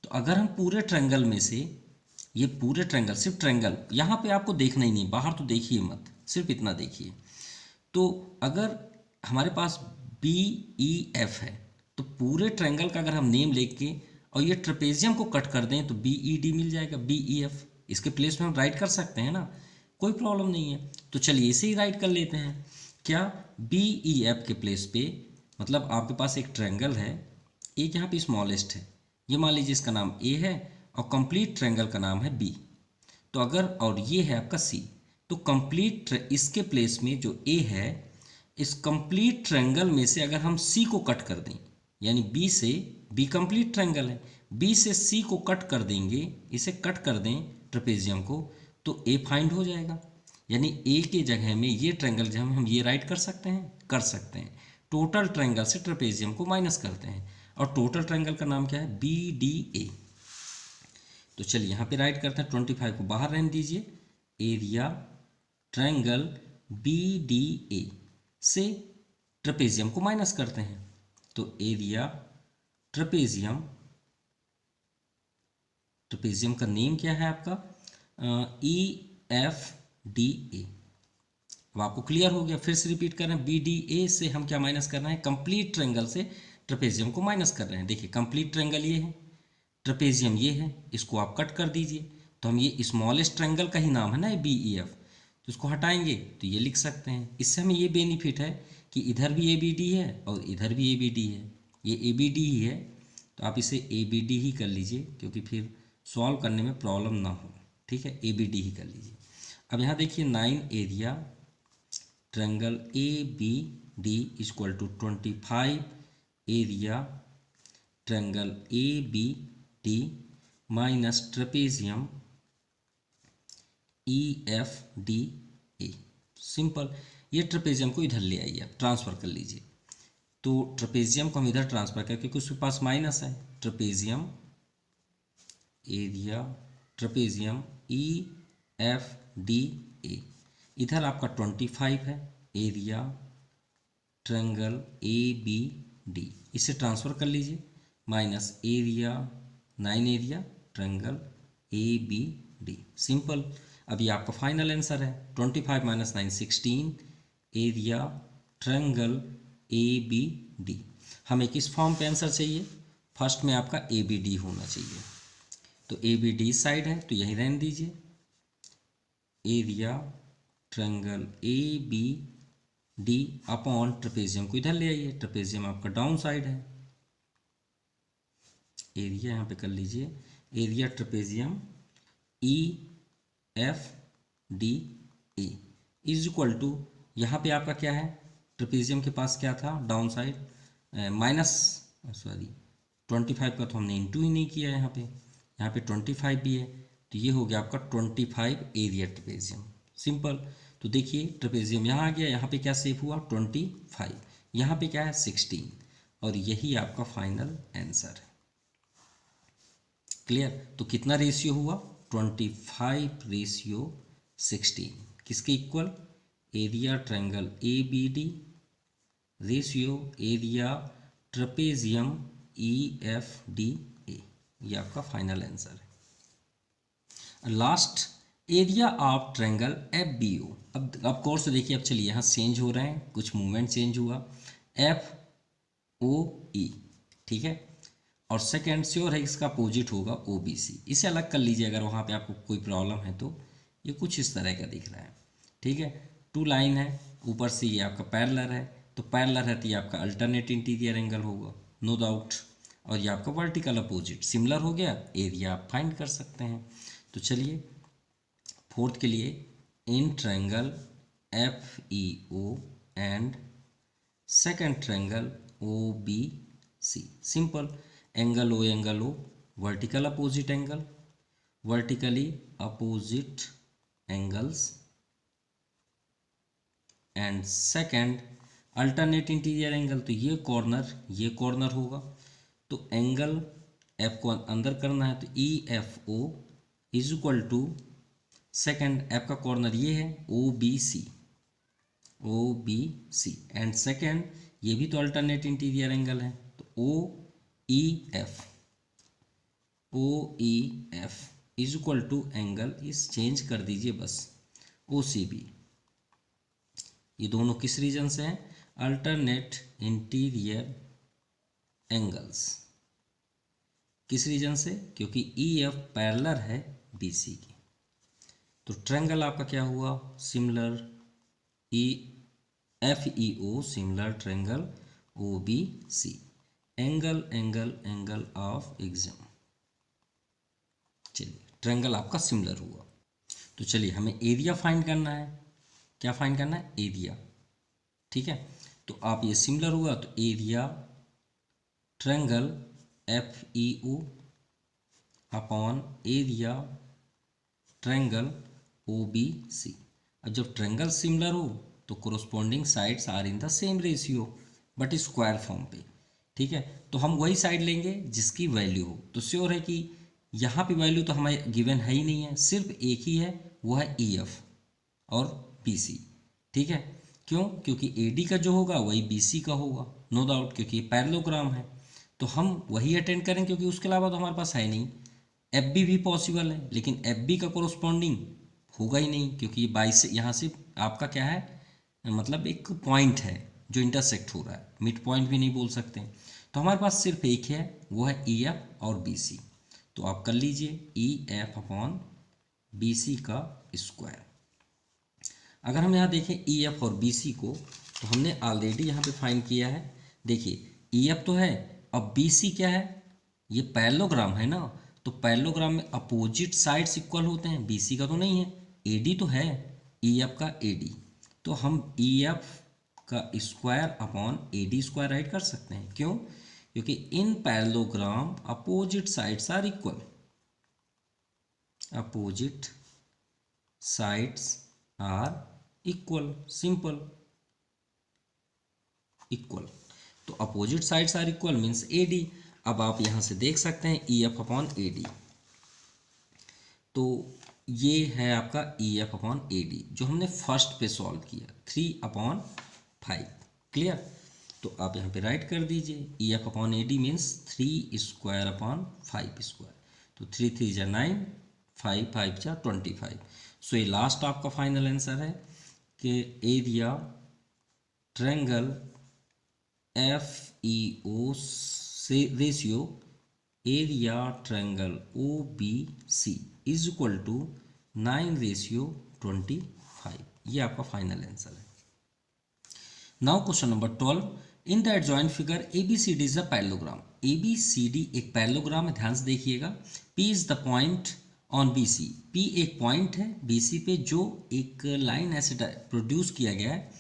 तो अगर हम पूरे ट्रायंगल में से, ये पूरे ट्रायंगल, सिर्फ ट्रायंगल यहाँ पे आपको देखना ही नहीं, बाहर तो देखिए मत, सिर्फ इतना देखिए। तो अगर हमारे पास बी ई एफ है, तो पूरे ट्रायंगल का अगर हम नेम लेके के और ये ट्रेपेजियम को कट कर दें तो बी ई डी मिल जाएगा, बी ई एफ। इसके प्लेस में हम राइट कर सकते हैं ना, कोई प्रॉब्लम नहीं है। तो चलिए इसे ही राइट कर लेते हैं। क्या? बी ई एफ के प्लेस पे, मतलब आपके पास एक ट्रायंगल है, एक यहाँ पे स्मॉलेस्ट है, ये मान लीजिए इसका नाम ए है और कंप्लीट ट्रायंगल का नाम है बी। तो अगर, और ये है आपका सी, तो कंप्लीट इसके प्लेस में जो ए है, इस कंप्लीट ट्रायंगल में से अगर हम सी को कट कर दें, यानी बी से, बी कंप्लीट ट्रायंगल है, बी से सी को कट कर देंगे, इसे कट कर दें ट्रेपेजियम को, तो ए फाइंड हो जाएगा। यानी ए के जगह में ये ट्रायंगल जब हम ये राइट कर सकते हैं, कर सकते हैं। टोटल ट्रायंगल से ट्रेपेजियम को माइनस करते हैं, और टोटल ट्रायंगल का नाम क्या है? B D A. तो चलिए यहाँ पे राइट करते हैं, 25 को बाहर रहने दीजिए। Area triangle B D A से ट्रेपेजियम को माइनस करते हैं, तो एरिया ट्रेपेजियम, ट्रेपेजियम का नेम क्या है आपका? E F D A. अब आपको क्लियर हो गया? फिर से रिपीट कर रहे हैं, बी डी ए से हम क्या माइनस कर रहे हैं? कंप्लीट ट्रायंगल से ट्रेपेजियम को माइनस कर रहे हैं। देखिए कंप्लीट ट्रायंगल ये है, ट्रेपेजियम ये है, इसको आप कट कर दीजिए, तो हम ये स्मॉलेस्ट ट्रायंगल का ही नाम है ना बी ई एफ, तो इसको हटाएंगे तो ये लिख सकते हैं। इससे हमें ये बेनिफिट है कि इधर भी ए बी डी है और इधर भी ए बी डी है, ये ए बी डी ही है, तो आप इसे ए बी डी ही कर लीजिए, क्योंकि फिर सॉल्व करने में प्रॉब्लम ना हो। ठीक है, ए बी डी ही कर लीजिए। अब यहाँ देखिए 9 area triangle A B D equal to 25 area triangle A B D minus trapezium E F D A. Simple. ये ट्रेपेजियम को इधर ले आइए, आप ट्रांसफ़र कर लीजिए। तो ट्रेपेजियम को हम इधर ट्रांसफ़र करें क्योंकि उसके पास माइनस है। Trapezium area trapezium E F D A, इधर आपका 25 है area triangle A B D, इसे ट्रांसफ़र कर लीजिए, minus area 9 area triangle A B D. Simple. अभी आपका फाइनल आंसर है 25 minus 9 16 area triangle A B D. हमें किस फॉर्म पे आंसर चाहिए? फर्स्ट में आपका ए बी डी होना चाहिए, तो ए बी डी साइड है तो यहीं रहने दीजिए। Area triangle A B D upon trapezium को इधर ले आइए, ट्रेपेजियम आपका डाउन साइड है। एरिया यहाँ पे कर लीजिए, area trapezium E F D A is equal to, यहाँ पे आपका क्या है? ट्रेपेजियम के पास क्या था डाउन साइड? माइनस, सॉरी 25 का तो हमने इंटू ही नहीं किया यहाँ पे 25 भी है, तो ये हो गया आपका 25 एरिया ट्रेपेजियम। सिंपल। तो देखिए ट्रेपेजियम यहाँ आ गया, यहाँ पे क्या सेव हुआ? 25, यहाँ पे क्या है? 16, और यही आपका फाइनल आंसर है। क्लियर? तो कितना रेशियो हुआ? 25:16। किसके इक्वल? Area triangle A B D ratio area trapezium EFDA, ये आपका फाइनल आंसर है। Last, area of triangle FBO। अब कोर्स देखिए, अब चलिए यहाँ चेंज हो रहे हैं, कुछ मूवमेंट चेंज हुआ, FOE, ठीक है, और सेकेंड श्योर है इसका अपोजिट होगा OBC। इसे अलग कर लीजिए अगर वहाँ पे आपको कोई प्रॉब्लम है तो। ये कुछ इस तरह का दिख रहा है, ठीक है, टू लाइन है, ऊपर से ये आपका पैरेलल है, तो पैरेलल है तो ये आपका अल्टरनेट इंटीरियर एंगल होगा, नो डाउट, और ये आपका वर्टिकल अपोजिट सिमिलर हो गया, एरिया आप फाइंड कर सकते हैं। तो चलिए फोर्थ के लिए, in triangle FEO and second triangle OBC, simple, angle O, vertical opposite angle, vertically opposite angles, and second alternate interior angle, तो ये कॉर्नर होगा, तो एंगल F को अंदर करना है तो EFO is equal to second F का कॉर्नर ये है OBC, एंड सेकेंड ये भी तो अल्टरनेट इंटीरियर एंगल है, तो OEF is equal to angle, इस चेंज कर दीजिए बस, OCB। ये दोनों किस रीजन से हैं? Alternate interior angles. किस रीजन से? क्योंकि EF पैरेलल है BC की, तो ट्रायंगल आपका क्या हुआ? Similar FEO, similar triangle OBC, angle of exam. चलिए ट्रायंगल आपका सिमिलर हुआ, तो चलिए हमें एरिया फाइंड करना है। क्या फाइंड करना है? एरिया, ठीक है, तो आप ये सिमिलर हुआ तो area triangle FEO upon area triangle OBC। अब जब ट्रायंगल सिमिलर हो तो corresponding sides are in the same ratio but square form पे, ठीक है, तो हम वही साइड लेंगे जिसकी वैल्यू हो। तो श्योर है कि यहाँ पे वैल्यू तो हमें गिवन है ही नहीं है, सिर्फ एक ही है, वो है EF और BC, ठीक है, क्यों? क्योंकि AD का जो होगा वही BC का होगा, नो डाउट, क्योंकि ये पैरेललोग्राम है, तो हम वही अटेंड करें, क्योंकि उसके अलावा तो हमारे पास है नहीं। FB भी पॉसिबल है, लेकिन FB का कोरोस्पोंडिंग होगा ही नहीं, क्योंकि ये 22 से यहाँ से आपका क्या है, मतलब एक पॉइंट है जो इंटरसेक्ट हो रहा है, मिड पॉइंट भी नहीं बोल सकते। तो हमारे पास सिर्फ एक है, वो है EF और BC, तो आप कर लीजिए EF अपॉन BC का स्क्वायर। अगर हम यहाँ देखें EF और BC को, तो हमने ऑलरेडी यहाँ पे फाइंड किया है। देखिए EF तो है, अब BC क्या है? ये पैरेललोग्राम है ना, तो पैरेललोग्राम में अपोजिट साइड्स इक्वल होते हैं, BC का तो नहीं है, AD तो है, EF का AD, तो हम EF का square upon AD square write कर सकते हैं। क्यों? क्योंकि in parallelogram opposite sides are equal, opposite sides are equal, simple, equal, तो opposite sides are equal means AD। अब आप यहाँ से देख सकते हैं EF अपॉन AD, तो ये है आपका EF अपॉन AD जो हमने फर्स्ट पे सॉल्व किया, 3/5, क्लियर। तो आप यहाँ पे राइट कर दीजिए EF upon AD means 3 square upon 5 square, तो 3 3 जा 9, 5 5 जा 25। सो ये लास्ट आपका फाइनल आंसर है कि एरिया ट्रायंगल FEO से ratio area triangle OBC is equal to 9:25। ये आपका फाइनल आंसर है। Now question number 12, in the adjoint figure ABCD is a parallelogram. ABCD एक पैरेललोग्राम है, ध्यान से देखिएगा। P is the point on BC, P एक पॉइंट है BC पे जो एक लाइन ऐसे प्रोड्यूस किया गया है,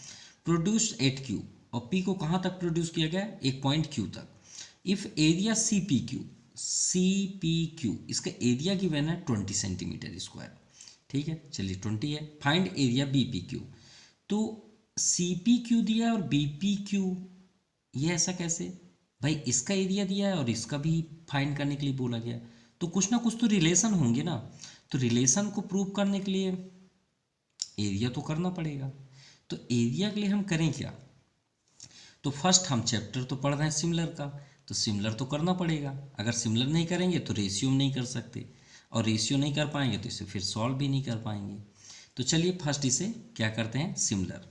प्रोड्यूस्ड एट Q, और P को कहाँ तक प्रोड्यूस किया गया है? एक पॉइंट Q तक। इफ एरिया CPQ, इसका एरिया गिवन है 20 सेंटीमीटर स्क्वायर, ठीक है, चलिए 20 है। फाइंड एरिया BPQ, तो CPQ दिया है और BPQ, ये ऐसा कैसे भाई? इसका एरिया दिया है और इसका भी फाइंड करने के लिए बोला गया, तो कुछ ना कुछ तो रिलेशन होंगे ना, तो रिलेशन को प्रूव करने के लिए एरिया तो करना पड़ेगा। तो एरिया के लिए हम करें क्या? तो फर्स्ट हम चैप्टर तो पढ़ रहे हैं सिमिलर का, तो सिमिलर तो करना पड़ेगा। अगर सिमिलर नहीं करेंगे तो रेशियो नहीं कर सकते, और रेशियो नहीं कर पाएंगे तो इसे फिर सॉल्व भी नहीं कर पाएंगे। तो चलिए फर्स्ट इसे क्या करते हैं, सिमिलर।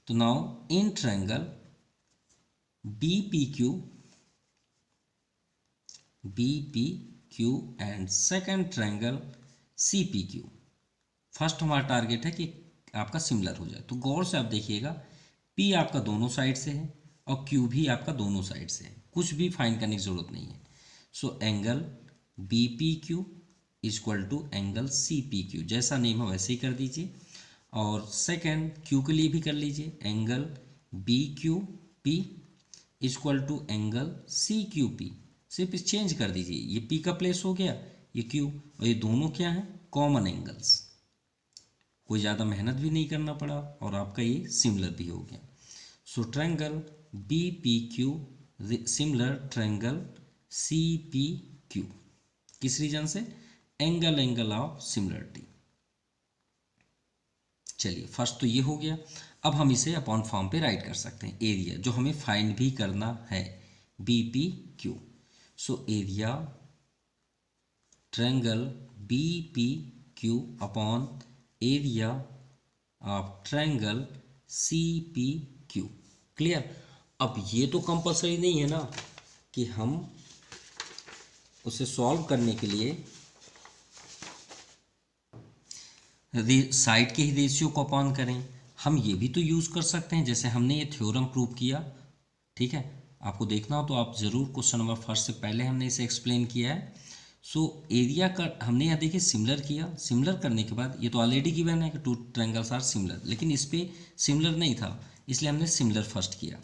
तो now in triangle BPQ and second triangle CPQ। First हमारा टारगेट है कि आपका सिमिलर हो जाए। तो गौर से आप देखिएगा, P आपका दोनों साइड से है और Q भी आपका दोनों साइड से है, कुछ भी फाइंड करने की जरूरत नहीं है। So angle BPQ equal to angle CPQ, जैसा नेम है वैसे ही कर दीजिए। और सेकंड Q के लिए भी कर लीजिए, angle BQP equal to angle CQP, सिर्फ चेंज कर दीजिए, ये P का प्लेस हो गया, ये Q, और ये दोनों क्या हैं, कॉमन एंगल्स। कोई ज़्यादा मेहनत भी नहीं करना पड़ा और आपका ये सिमिलर भी हो गया। So triangle BPQ similar triangle CPQ, किस रीजन से, एंगल ऑफ सिमिलरिटी। चलिए फर्स्ट तो ये हो गया। अब हम इसे अपॉन फॉर्म पे राइट कर सकते हैं, एरिया जो हमें फाइंड भी करना है, BPQ। So area triangle BPQ upon area of triangle CPQ। Clear. अब ये तो कंपलसरी नहीं है ना कि हम उसे सॉल्व करने के लिए साइड के ही रेशियो को अपॉन करें। हम ये भी तो यूज़ कर सकते हैं, जैसे हमने ये थ्योरम प्रूव किया, ठीक है। आपको देखना हो तो आप ज़रूर क्वेश्चन नंबर फर्स्ट से पहले हमने इसे एक्सप्लेन किया है। सो एरिया का हमने यहाँ देखिए सिमिलर किया, सिमिलर करने के बाद ये तो ऑलरेडी गिवन है कि टू ट्रायंगल्स आर सिमिलर, लेकिन इस पर सिमिलर नहीं था, इसलिए हमने सिमिलर फर्स्ट किया।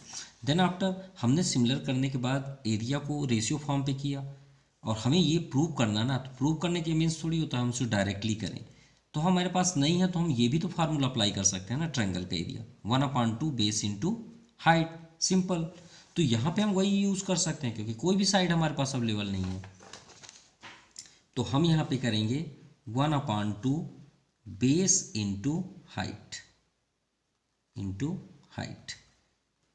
देन आफ्टर हमने सिमिलर करने के बाद एरिया को रेशियो फॉर्म पे किया, और हमें ये प्रूव करना ना, तो प्रूव करने के मीन्स थोड़ी होता है हम उसे डायरेक्टली करें। तो हमारे पास नहीं है तो हम ये भी तो फार्मूला अप्लाई कर सकते हैं ना, ट्रायंगल का area 1/2 base into height, simple. तो यहाँ पे हम वही यूज़ कर सकते हैं क्योंकि कोई भी साइड हमारे पास अवेलेबल नहीं है। तो हम यहाँ पे करेंगे 1/2 base into height,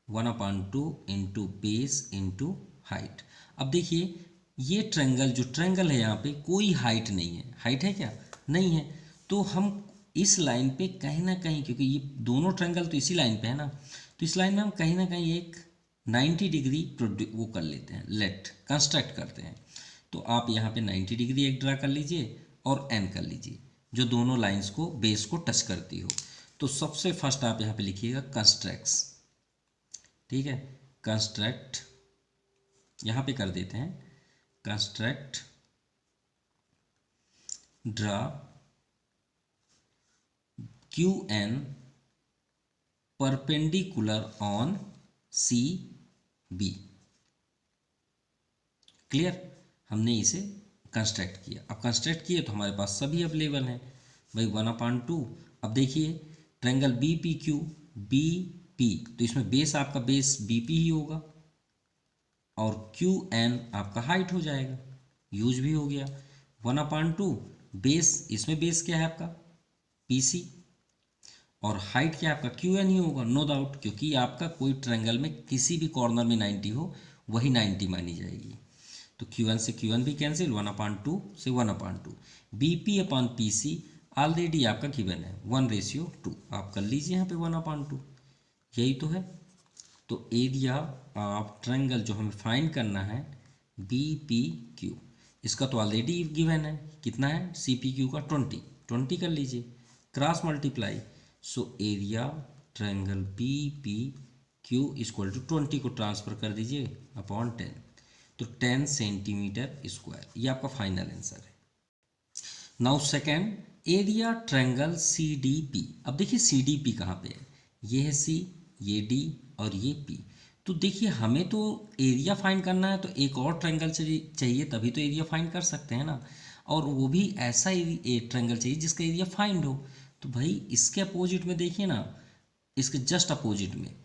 1/2 into base into height. अब देखिए ये ट्रायंगल, जो ट्रायंगल है यहाँ पे कोई हाइट नहीं है, हाइट है क्या, नहीं है। तो हम इस लाइन पे कहीं ना कहीं, क्योंकि ये दोनों ट्रायंगल तो इसी लाइन पे है ना, तो इस लाइन में हम कहीं ना कहीं एक 90 डिग्री वो कर लेते हैं, लेट कंस्ट्रक्ट करते हैं। तो आप यहाँ पे 90 डिग्री एक ड्रा कर लीजिए और एन कर लीजिए, जो दोनों लाइंस को बेस को टच करती हो। तो सबसे फर्स्ट आप यहाँ पे लिखिएगा कंस्ट्रक्ट्स, ठीक है, कंस्ट्रक्ट यहाँ पे कर देते हैं, construct draw QN perpendicular on CB। Clear, हमने इसे कंस्ट्रक्ट किया। अब कंस्ट्रक्ट किए तो हमारे पास सभी अवेलेबल हैं भाई, 1/2। अब देखिए ट्रायंगल BPQ BP, तो इसमें बेस आपका बेस BP ही होगा और QN आपका हाइट हो जाएगा, यूज भी हो गया। 1/2 बेस, इसमें बेस क्या है आपका PC, और हाइट क्या आपका QN ही होगा, नो डाउट, क्योंकि आपका कोई ट्रायंगल में किसी भी कॉर्नर में 90 हो वही 90 मानी जाएगी। तो QN से QN भी कैंसिल, 1/2 से 1/2, BP अपॉन PC ऑलरेडी आपका गिवन है 1:2, आप कर लीजिए यहाँ पे 1/2, यही तो है। तो एरिया ऑफ ट्रायंगल जो हमें फाइंड करना है BPQ, इसका तो ऑलरेडी गिवन है, कितना है CPQ का 20 कर लीजिए, cross multiply. So area triangle BPQ equal to 20 को ट्रांसफर कर दीजिए अपॉन 10, तो 10 सेंटीमीटर स्क्वायर, ये आपका फाइनल आंसर है। Now second, area triangle CDP। अब देखिए CDP कहाँ पे है, ये है C, ये D और ये P। तो देखिए हमें तो एरिया फाइंड करना है, तो एक और ट्रायंगल चाहिए तभी तो एरिया फाइंड कर सकते हैं ना, और वो भी ऐसा ट्रायंगल चाहिए जिसका एरिया फाइंड हो। तो भाई इसके अपोजिट में देखिए ना, इसके जस्ट अपोजिट में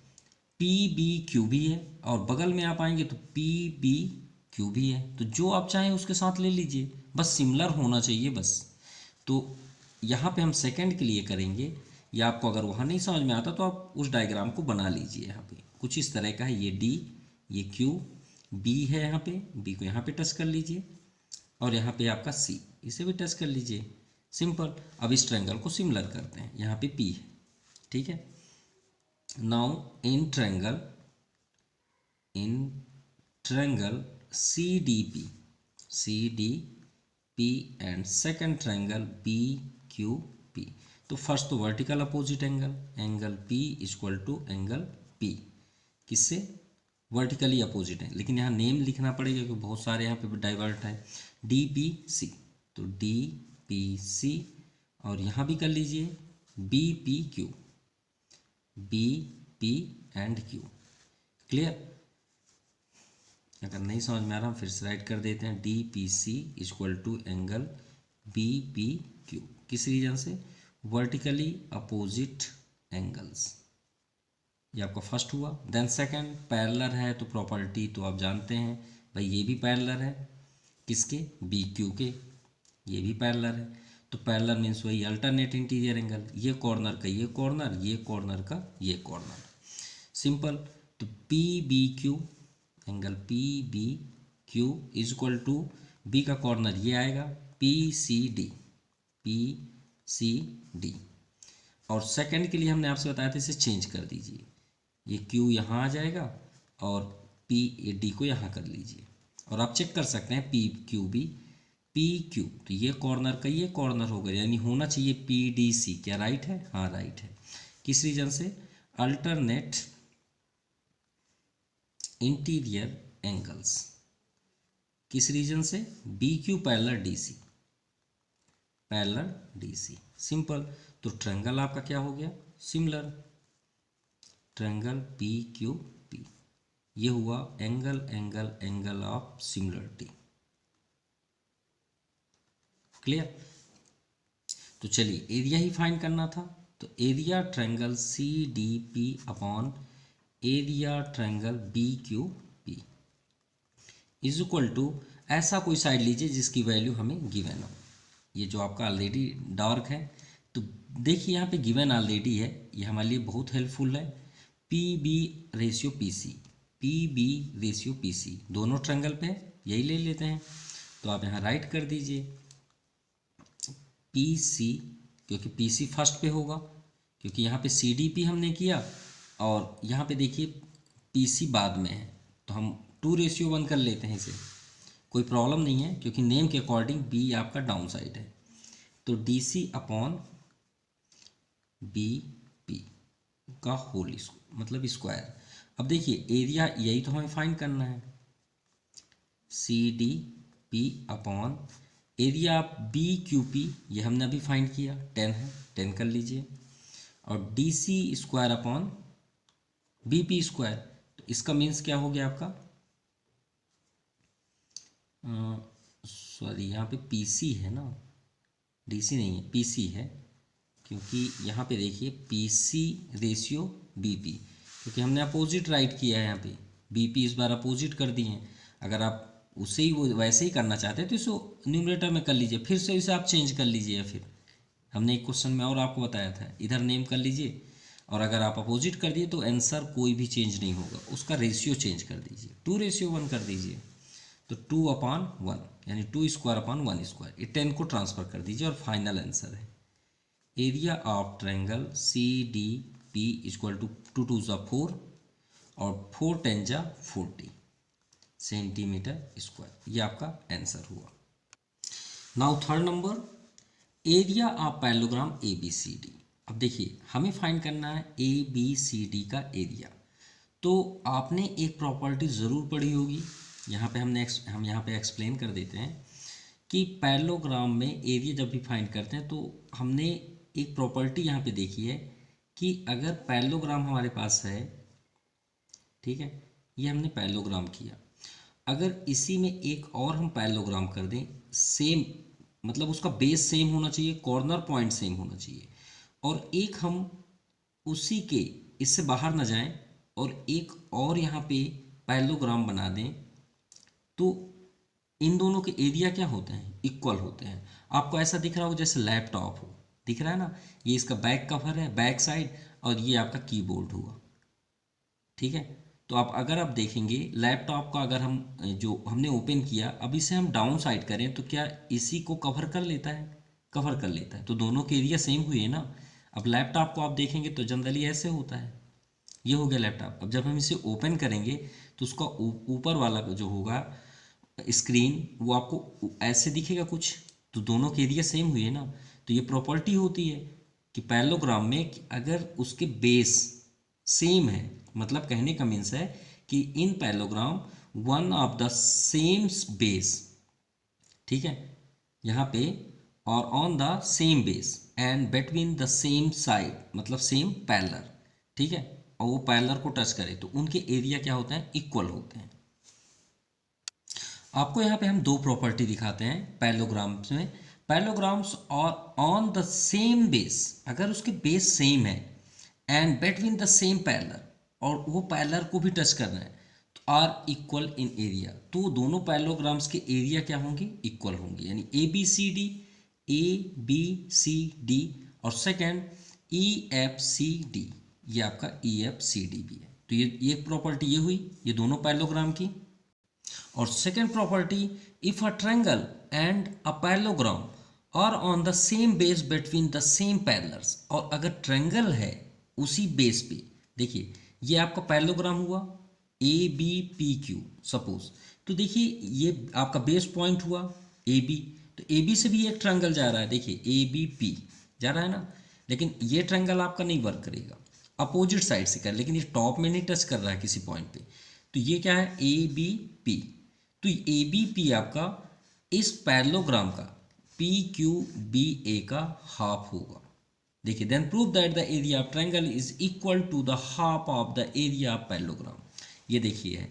PBQ भी है, और बगल में आप आएंगे तो PBQ भी है, तो जो आप चाहें उसके साथ ले लीजिए, बस सिमिलर होना चाहिए बस। तो यहाँ पे हम सेकंड के लिए करेंगे, या आपको अगर वहाँ नहीं समझ में आता तो आप उस डायग्राम को बना लीजिए। यहाँ पे कुछ इस तरह का है, ये D, ये Q, बी है यहाँ पे, बी को यहाँ पे टच कर लीजिए और यहाँ पे आपका सी, इसे भी टच कर लीजिए। सिंपल। अब इस ट्रायंगल को सिमिलर करते हैं, यहाँ पे पी है, ठीक है। Now in triangle CDP, and second triangle BQP। तो फर्स्ट तो vertical opposite angle P equal to angle P, किससे? वर्टिकली अपोजिट है, लेकिन यहाँ नेम लिखना पड़ेगा क्योंकि बहुत सारे यहाँ पे डाइवर्ट है। DPC, तो DPC और यहाँ भी कर लीजिए BPQ, BP and Q। Clear? अगर नहीं समझ में आ रहा फिर से राइट कर देते हैं। DPC equal to angle BPQ, किस रीजन से? Vertically opposite angles. ये आपका फर्स्ट हुआ। देन सेकंड, पैरेलल है तो प्रॉपर्टी तो आप जानते हैं भाई, ये भी पैरेलल है किसके? BQ के, ये भी पैरेलल है। तो पैरेलल मीन्स वही अल्टरनेट इंटीरियर एंगल, ये कॉर्नर का ये कॉर्नर, ये कॉर्नर का ये कॉर्नर। सिंपल। तो PBQ, angle PBQ is equal to B का कॉर्नर ये आएगा PCD, और सेकंड के लिए हमने आपसे बताया था इसे चेंज कर दीजिए, ये Q यहाँ आ जाएगा और PAD को यहाँ कर लीजिए। और आप चेक कर सकते हैं PQB, PQ, तो ये कॉर्नर का ये कॉर्नर होगा, यानी होना चाहिए PDC। क्या राइट है? हाँ राइट है। किस रीजन से? Alternate interior angles. किस रीजन से? BQ parallel DC, simple. तो ट्रायंगल आपका क्या हो गया? सिमिलर। ट्रायंगल PQP, ये हुआ एंगल ऑफ सिमिलरिटी। क्लियर? तो चलिए एरिया ही फाइंड करना था, तो area triangle CDP upon area triangle BQP is equal to, ऐसा कोई साइड लीजिए जिसकी वैल्यू हमें गिवन हो। ये जो आपका ऑलरेडी डार्क है, तो देखिए यहाँ पे गिवन ऑलरेडी है, ये हमारे लिए बहुत हेल्पफुल है। PB रेशियो PC, दोनों ट्रायंगल पे है, यही ले लेते हैं। तो आप यहाँ राइट कर दीजिए PC, क्योंकि PC फर्स्ट पे होगा, क्योंकि यहाँ पे CDP हमने किया और यहाँ पे देखिए PC बाद में है, तो हम 2:1 कर लेते हैं इसे, कोई प्रॉब्लम नहीं है, क्योंकि नेम के अकॉर्डिंग B आपका डाउन साइड है। तो DC अपॉन BP का होल मतलब स्क्वायर। अब देखिए एरिया यही तो हमें फाइंड करना है, CDP अपॉन एरिया BQP, ये हमने अभी फाइंड किया 10 है, 10 कर लीजिए, और DC square upon BP square. तो इसका मीन्स क्या हो गया आपका? सॉरी, यहाँ पे PC है ना, DC नहीं है, PC है, क्योंकि यहाँ पे देखिए PC रेशियो BP, क्योंकि हमने अपोजिट राइट किया है, यहाँ पे BP इस बार अपोजिट कर दिए हैं। अगर आप उसे ही वो वैसे ही करना चाहते हैं तो इसे न्यूमरेटर में कर लीजिए, फिर से इसे आप चेंज कर लीजिए, या फिर हमने एक क्वेश्चन में और आपको बताया था, इधर नेम कर लीजिए, और अगर आप अपोजिट कर दिए तो आंसर कोई भी चेंज नहीं होगा, उसका रेशियो चेंज कर दीजिए, 2:1 कर दीजिए। तो 2/1 यानी 2 स्क्वायर अपॉन 1 स्क्वायर, ये 10 को ट्रांसफर कर दीजिए और फाइनल आंसर है area of triangle CDP equal to 2 2 ज़ा 4 और 4 10 ज़ा 40 सेंटीमीटर स्क्वायर। ये आपका आंसर हुआ। Now third number, area of parallelogram ABCD। अब देखिए हमें फाइंड करना है ABCD का एरिया। तो आपने एक प्रॉपर्टी ज़रूर पढ़ी होगी, यहाँ पे हम यहाँ पे एक्सप्लेन कर देते हैं कि पैरेललोग्राम में एरिया जब भी फाइंड करते हैं तो हमने एक प्रॉपर्टी यहाँ पे देखी है कि अगर पैरेललोग्राम हमारे पास है, ठीक है, ये हमने पैरेललोग्राम किया, अगर इसी में एक और हम पैरेललोग्राम कर दें, सेम मतलब उसका बेस सेम होना चाहिए, कॉर्नर पॉइंट सेम होना चाहिए, और एक हम उसी के इससे बाहर ना जाएं और एक और यहाँ पे पैरेललोग्राम बना दें, तो इन दोनों के एरिया क्या होते हैं? इक्वल होते हैं। आपको ऐसा दिख रहा हो जैसे लैपटॉप हो, दिख रहा है ना, ये इसका बैक कवर है, बैक साइड, और ये आपका कीबोर्ड हुआ, ठीक है। तो आप अगर आप देखेंगे लैपटॉप का, अगर हम जो हमने ओपन किया, अब इसे हम डाउन साइड करें तो क्या इसी को कवर कर लेता है? कवर कर लेता है। तो दोनों के एरिया सेम हुए ना। अब लैपटॉप को आप देखेंगे तो जनरली ऐसे होता है। ये हो गया लैपटॉप। अब जब हम इसे ओपन करेंगे तो उसका ऊपर वाला जो होगा स्क्रीन, वो आपको ऐसे दिखेगा कुछ। तो दोनों के एरिया सेम हुए ना। तो ये प्रॉपर्टी होती है कि पैरेललोग्राम में कि अगर उसके बेस सेम है, मतलब कहने का मीन्स है कि इन parallelogram one of the same base, ठीक है, यहाँ पे, और on the same base and between the same side, मतलब सेम पैरेलल, ठीक है, और वो पैरेलल को टच करे तो उनके एरिया क्या होते हैं? इक्वल होते हैं। आपको यहाँ पे हम दो प्रॉपर्टी दिखाते हैं पैरेललोग्राम्स में। पैरेललोग्राम्स और ऑन द सेम बेस, अगर उसके बेस सेम है, and between the same parallel, और वो पैरेलल को भी टच करना है, तो आर इक्वल इन एरिया। तो दोनों पैरेललोग्राम्स के एरिया क्या होंगे? इक्वल होंगे। यानी ए बी सी डी, और second E F C D, ये आपका ई एफ सी डी भी है। तो ये प्रॉपर्टी ये हुई, ये दोनों पैरेललोग्राम की। और second property, if a triangle and a parallelogram are on the same base between the same parallels, और अगर ट्रायंगल है उसी बेस पे, देखिए ये आपका पैरेललोग्राम हुआ A B P Q suppose, तो देखिए ये आपका बेस पॉइंट हुआ ए बी, तो ए बी से भी एक ट्रायंगल जा रहा है, देखिए ए बी पी जा रहा है ना। लेकिन ये ट्रायंगल आपका नहीं वर्क करेगा, अपोजिट साइड से कर, लेकिन ये टॉप में नहीं टच कर रहा है किसी पॉइंट पे। तो ये क्या है? A B P. तो ए बी पी आपका इस पैरेललोग्राम का पी क्यू बी ए का हाफ होगा। देखिए, then prove that the area of triangle is equal to the half of the area of parallelogram. ये देखिए है,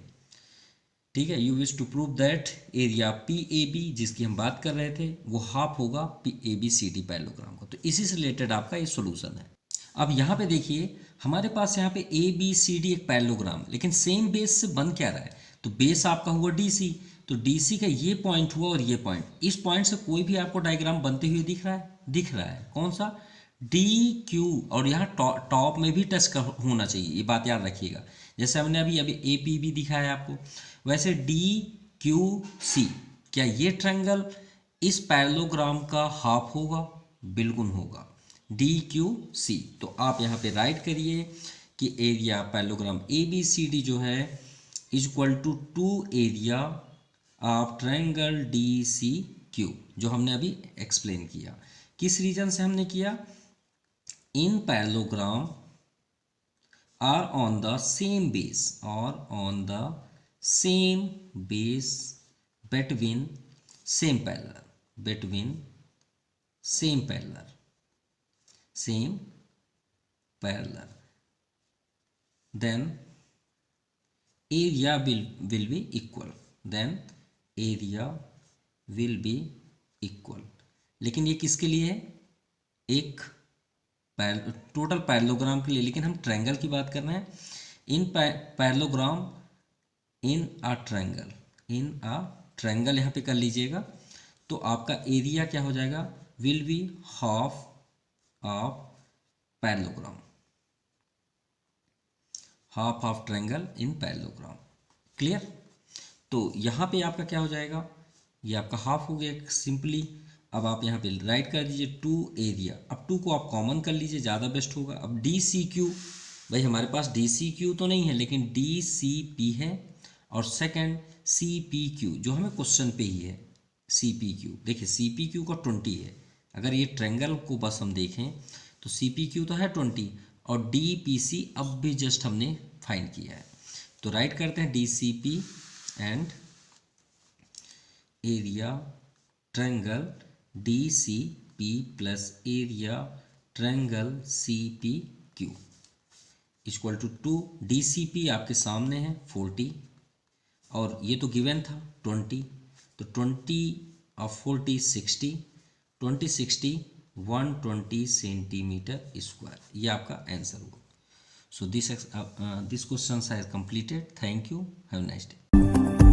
ठीक है। You wish to prove that area P A B, जिसकी हम बात कर रहे थे, वो हाफ होगा P A B C D parallelogram का। तो इसी से रिलेटेड आपका ये सोल्यूशन है। अब यहाँ पे देखिए, हमारे पास यहाँ पे ए बी सी डी एक पैरेललोग्राम, लेकिन सेम बेस से बन क्या रहा है? तो बेस आपका हुआ डी सी, तो डी सी का ये पॉइंट हुआ और ये पॉइंट, इस पॉइंट से कोई भी आपको डायग्राम बनते हुए दिख रहा है? दिख रहा है। कौन सा? डी क्यू, और यहाँ टॉप में भी टच होना चाहिए, ये बात याद रखिएगा। जैसे हमने अभी ए पी बी दिखाया आपको, वैसे डी क्यू सी, क्या ये ट्रायंगल इस पैरेललोग्राम का हाफ होगा? बिल्कुल होगा, डी क्यू सी। तो आप यहाँ पे राइट करिए कि area parallelogram A B C D जो है is equal to 2 area of triangle D C Q, जो हमने अभी एक्सप्लेन किया। किस रीजन से हमने किया? In parallelogram are on the same base, और on the same base between same parallel, between same parallel, same parallel, then area will be equal, then area will be equal। लेकिन ये किसके लिए है? एक टोटल पैरेललोग्राम के लिए, लेकिन हम ट्रायंगल की बात कर रहे हैं। इन parallelogram in a triangle, in a triangle यहाँ पे कर लीजिएगा, तो आपका एरिया क्या हो जाएगा? Will be half of parallelogram, half of triangle in parallelogram. Clear? तो यहाँ पे आपका क्या हो जाएगा? ये आपका हाफ हो गया सिंपली। अब आप यहाँ पे राइट कर दीजिए 2 एरिया। अब 2 को आप कॉमन कर लीजिए, ज़्यादा बेस्ट होगा। अब डी सी क्यू, भाई हमारे पास डी सी क्यू तो नहीं है, लेकिन डी सी पी है, और सेकेंड सी पी क्यू, जो हमें क्वेश्चन पे ही है, सी पी क्यू। देखिए सी पी क्यू का 20 है। अगर ये ट्रायंगल को बस हम देखें तो सी पी क्यू तो है 20, और डी पी सी अब भी जस्ट हमने फाइंड किया है। तो राइट करते हैं D C P and area triangle D C P plus area triangle C P Q equal to 2। D C P आपके सामने है 40, और ये तो गिवन था 20, तो 20 और 40 60, 20 60 120 सेंटीमीटर स्क्वायर, ये आपका आंसर होगा। So this question has completed. Thank you, have a nice day.